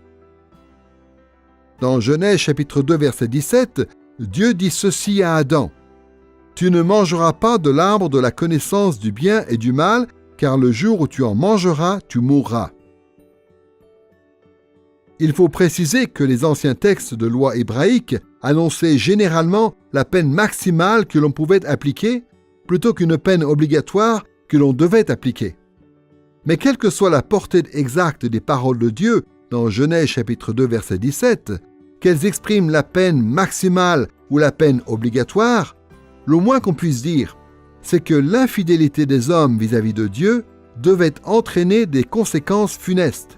Dans Genèse chapitre 2 verset 17, Dieu dit ceci à Adam. « Tu ne mangeras pas de l'arbre de la connaissance du bien et du mal, car le jour où tu en mangeras, tu mourras. » Il faut préciser que les anciens textes de loi hébraïque annonçaient généralement la peine maximale que l'on pouvait appliquer, plutôt qu'une peine obligatoire que l'on devait appliquer. Mais quelle que soit la portée exacte des paroles de Dieu dans Genèse chapitre 2 verset 17, qu'elles expriment la peine maximale ou la peine obligatoire, le moins qu'on puisse dire, c'est que l'infidélité des hommes vis-à-vis de Dieu devait entraîner des conséquences funestes.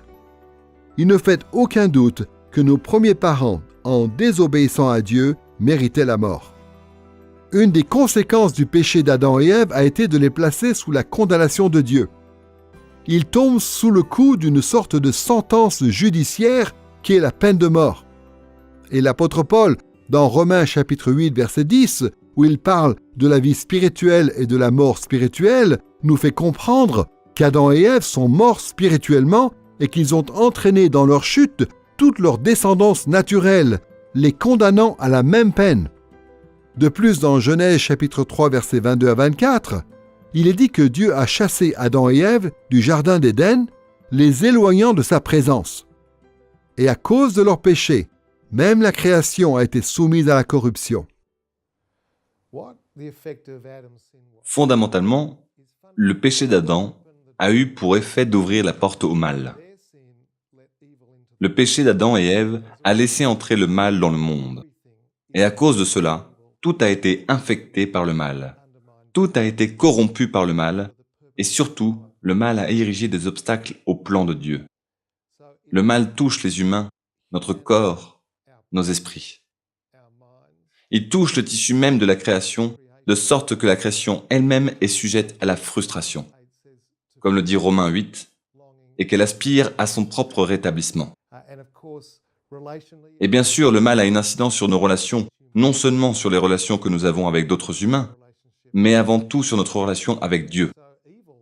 Il ne fait aucun doute que nos premiers parents, en désobéissant à Dieu, méritaient la mort. Une des conséquences du péché d'Adam et Ève a été de les placer sous la condamnation de Dieu. ils tombent sous le coup d'une sorte de sentence judiciaire qui est la peine de mort. Et l'apôtre Paul, dans Romains chapitre 8, verset 10, où il parle de la vie spirituelle et de la mort spirituelle, nous fait comprendre qu'Adam et Ève sont morts spirituellement et qu'ils ont entraîné dans leur chute toute leur descendance naturelle, les condamnant à la même peine. De plus, dans Genèse chapitre 3, versets 22 à 24, il est dit que Dieu a chassé Adam et Ève du jardin d'Éden, les éloignant de sa présence. Et à cause de leur péché, même la création a été soumise à la corruption. Fondamentalement, le péché d'Adam a eu pour effet d'ouvrir la porte au mal. Le péché d'Adam et Ève a laissé entrer le mal dans le monde. Et à cause de cela, tout a été infecté par le mal. Tout a été corrompu par le mal. Et surtout, le mal a érigé des obstacles au plan de Dieu. Le mal touche les humains, notre corps, nos esprits. Il touche le tissu même de la création, de sorte que la création elle-même est sujette à la frustration, comme le dit Romains 8, et qu'elle aspire à son propre rétablissement. Et bien sûr, le mal a une incidence sur nos relations, non seulement sur les relations que nous avons avec d'autres humains, mais avant tout sur notre relation avec Dieu.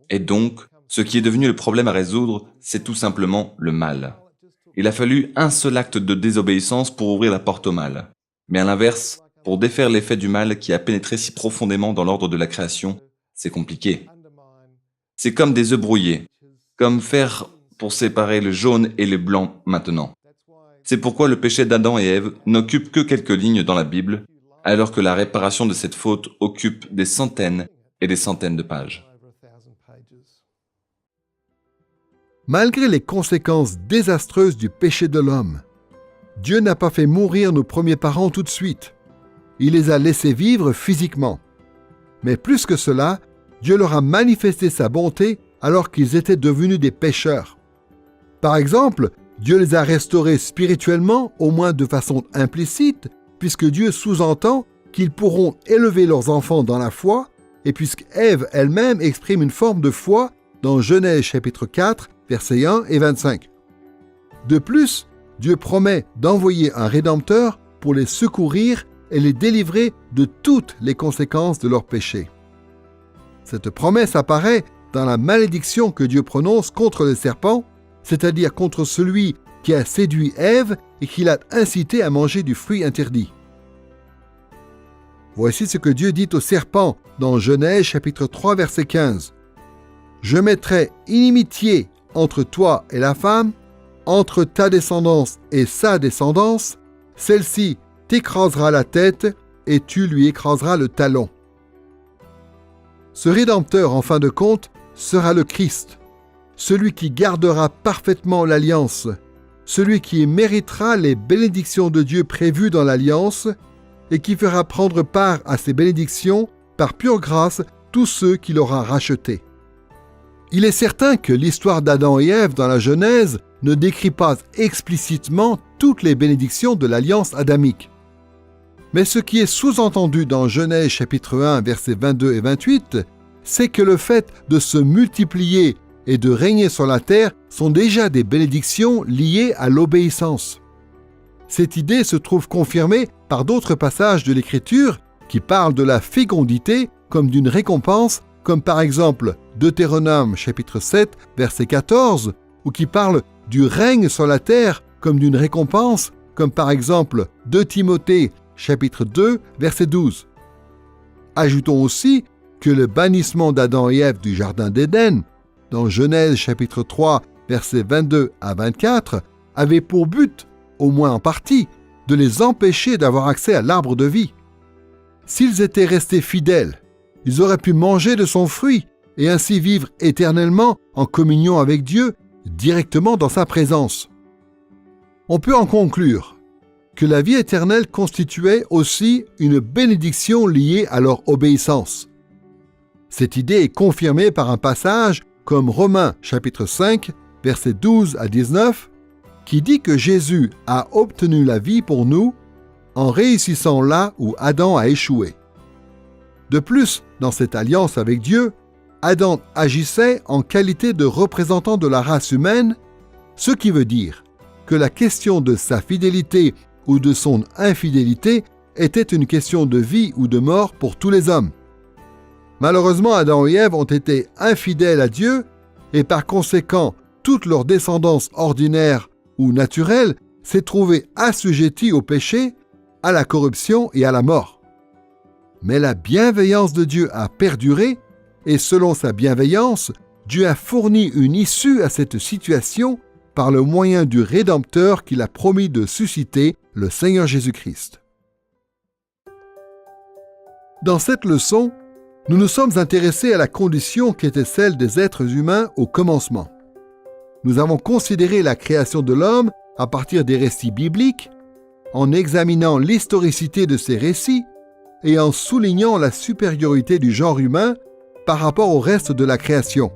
Et donc, ce qui est devenu le problème à résoudre, c'est tout simplement le mal. Il a fallu un seul acte de désobéissance pour ouvrir la porte au mal. Mais à l'inverse, pour défaire l'effet du mal qui a pénétré si profondément dans l'ordre de la création, c'est compliqué. C'est comme des œufs brouillés, comme faire pour séparer le jaune et le blanc maintenant. C'est pourquoi le péché d'Adam et Ève n'occupe que quelques lignes dans la Bible, alors que la réparation de cette faute occupe des centaines et des centaines de pages. Malgré les conséquences désastreuses du péché de l'homme, Dieu n'a pas fait mourir nos premiers parents tout de suite. Il les a laissés vivre physiquement. Mais plus que cela, Dieu leur a manifesté sa bonté alors qu'ils étaient devenus des pécheurs. Par exemple, Dieu les a restaurés spirituellement, au moins de façon implicite, puisque Dieu sous-entend qu'ils pourront élever leurs enfants dans la foi, et puisque Ève elle-même exprime une forme de foi dans Genèse chapitre 4, versets 1 et 25. De plus, Dieu promet d'envoyer un Rédempteur pour les secourir et les délivrer de toutes les conséquences de leurs péchés. Cette promesse apparaît dans la malédiction que Dieu prononce contre le serpent, c'est-à-dire contre celui qui a séduit Ève et qui l'a incité à manger du fruit interdit. Voici ce que Dieu dit au serpent dans Genèse chapitre 3 verset 15. « Je mettrai inimitié entre toi et la femme, entre ta descendance et sa descendance, celle-ci t'écrasera la tête et tu lui écraseras le talon. » Ce Rédempteur, en fin de compte, sera le Christ, celui qui gardera parfaitement l'alliance, celui qui méritera les bénédictions de Dieu prévues dans l'alliance et qui fera prendre part à ces bénédictions par pure grâce tous ceux qu'il aura rachetés. Il est certain que l'histoire d'Adam et Ève dans la Genèse ne décrit pas explicitement toutes les bénédictions de l'alliance adamique. Mais ce qui est sous-entendu dans Genèse chapitre 1 versets 22 et 28, c'est que le fait de se multiplier et de régner sur la terre sont déjà des bénédictions liées à l'obéissance. Cette idée se trouve confirmée par d'autres passages de l'Écriture qui parlent de la fécondité comme d'une récompense, comme par exemple Deutéronome chapitre 7 verset 14, ou qui parlent du règne sur la terre comme d'une récompense, comme par exemple 2 Timothée chapitre 2 verset 12. Ajoutons aussi que le bannissement d'Adam et Ève du jardin d'Éden, dans Genèse chapitre 3 versets 22 à 24, avait pour but, au moins en partie, de les empêcher d'avoir accès à l'arbre de vie. S'ils étaient restés fidèles, ils auraient pu manger de son fruit et ainsi vivre éternellement en communion avec Dieu, directement dans sa présence. On peut en conclure que la vie éternelle constituait aussi une bénédiction liée à leur obéissance. Cette idée est confirmée par un passage comme Romains chapitre 5, versets 12 à 19, qui dit que Jésus a obtenu la vie pour nous en réussissant là où Adam a échoué. De plus, dans cette alliance avec Dieu, Adam agissait en qualité de représentant de la race humaine, ce qui veut dire que la question de sa fidélité ou de son infidélité était une question de vie ou de mort pour tous les hommes. Malheureusement, Adam et Ève ont été infidèles à Dieu et par conséquent, toute leur descendance ordinaire ou naturelle s'est trouvée assujettie au péché, à la corruption et à la mort. Mais la bienveillance de Dieu a perduré et selon sa bienveillance, Dieu a fourni une issue à cette situation par le moyen du Rédempteur qu'il a promis de susciter, le Seigneur Jésus-Christ. Dans cette leçon, nous nous sommes intéressés à la condition qui était celle des êtres humains au commencement. Nous avons considéré la création de l'homme à partir des récits bibliques, en examinant l'historicité de ces récits et en soulignant la supériorité du genre humain par rapport au reste de la création.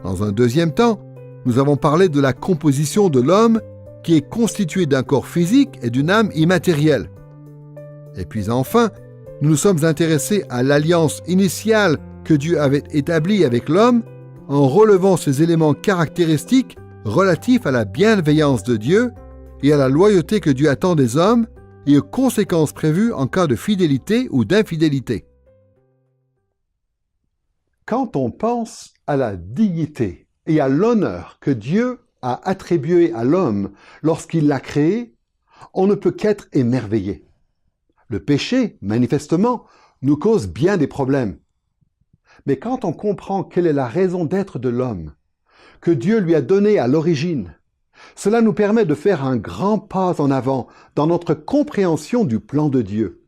Dans un deuxième temps, nous avons parlé de la composition de l'homme qui est constitué d'un corps physique et d'une âme immatérielle. Et puis enfin, nous nous sommes intéressés à l'alliance initiale que Dieu avait établie avec l'homme en relevant ces éléments caractéristiques relatifs à la bienveillance de Dieu et à la loyauté que Dieu attend des hommes et aux conséquences prévues en cas de fidélité ou d'infidélité. Quand on pense à la dignité et à l'honneur que Dieu a attribué à l'homme lorsqu'il l'a créé, on ne peut qu'être émerveillé. Le péché, manifestement, nous cause bien des problèmes. Mais quand on comprend quelle est la raison d'être de l'homme, que Dieu lui a donné à l'origine, cela nous permet de faire un grand pas en avant dans notre compréhension du plan de Dieu.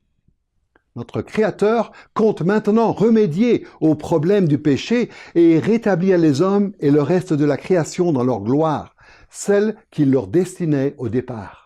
Notre Créateur compte maintenant remédier aux problèmes du péché et rétablir les hommes et le reste de la création dans leur gloire, celle qu'il leur destinait au départ.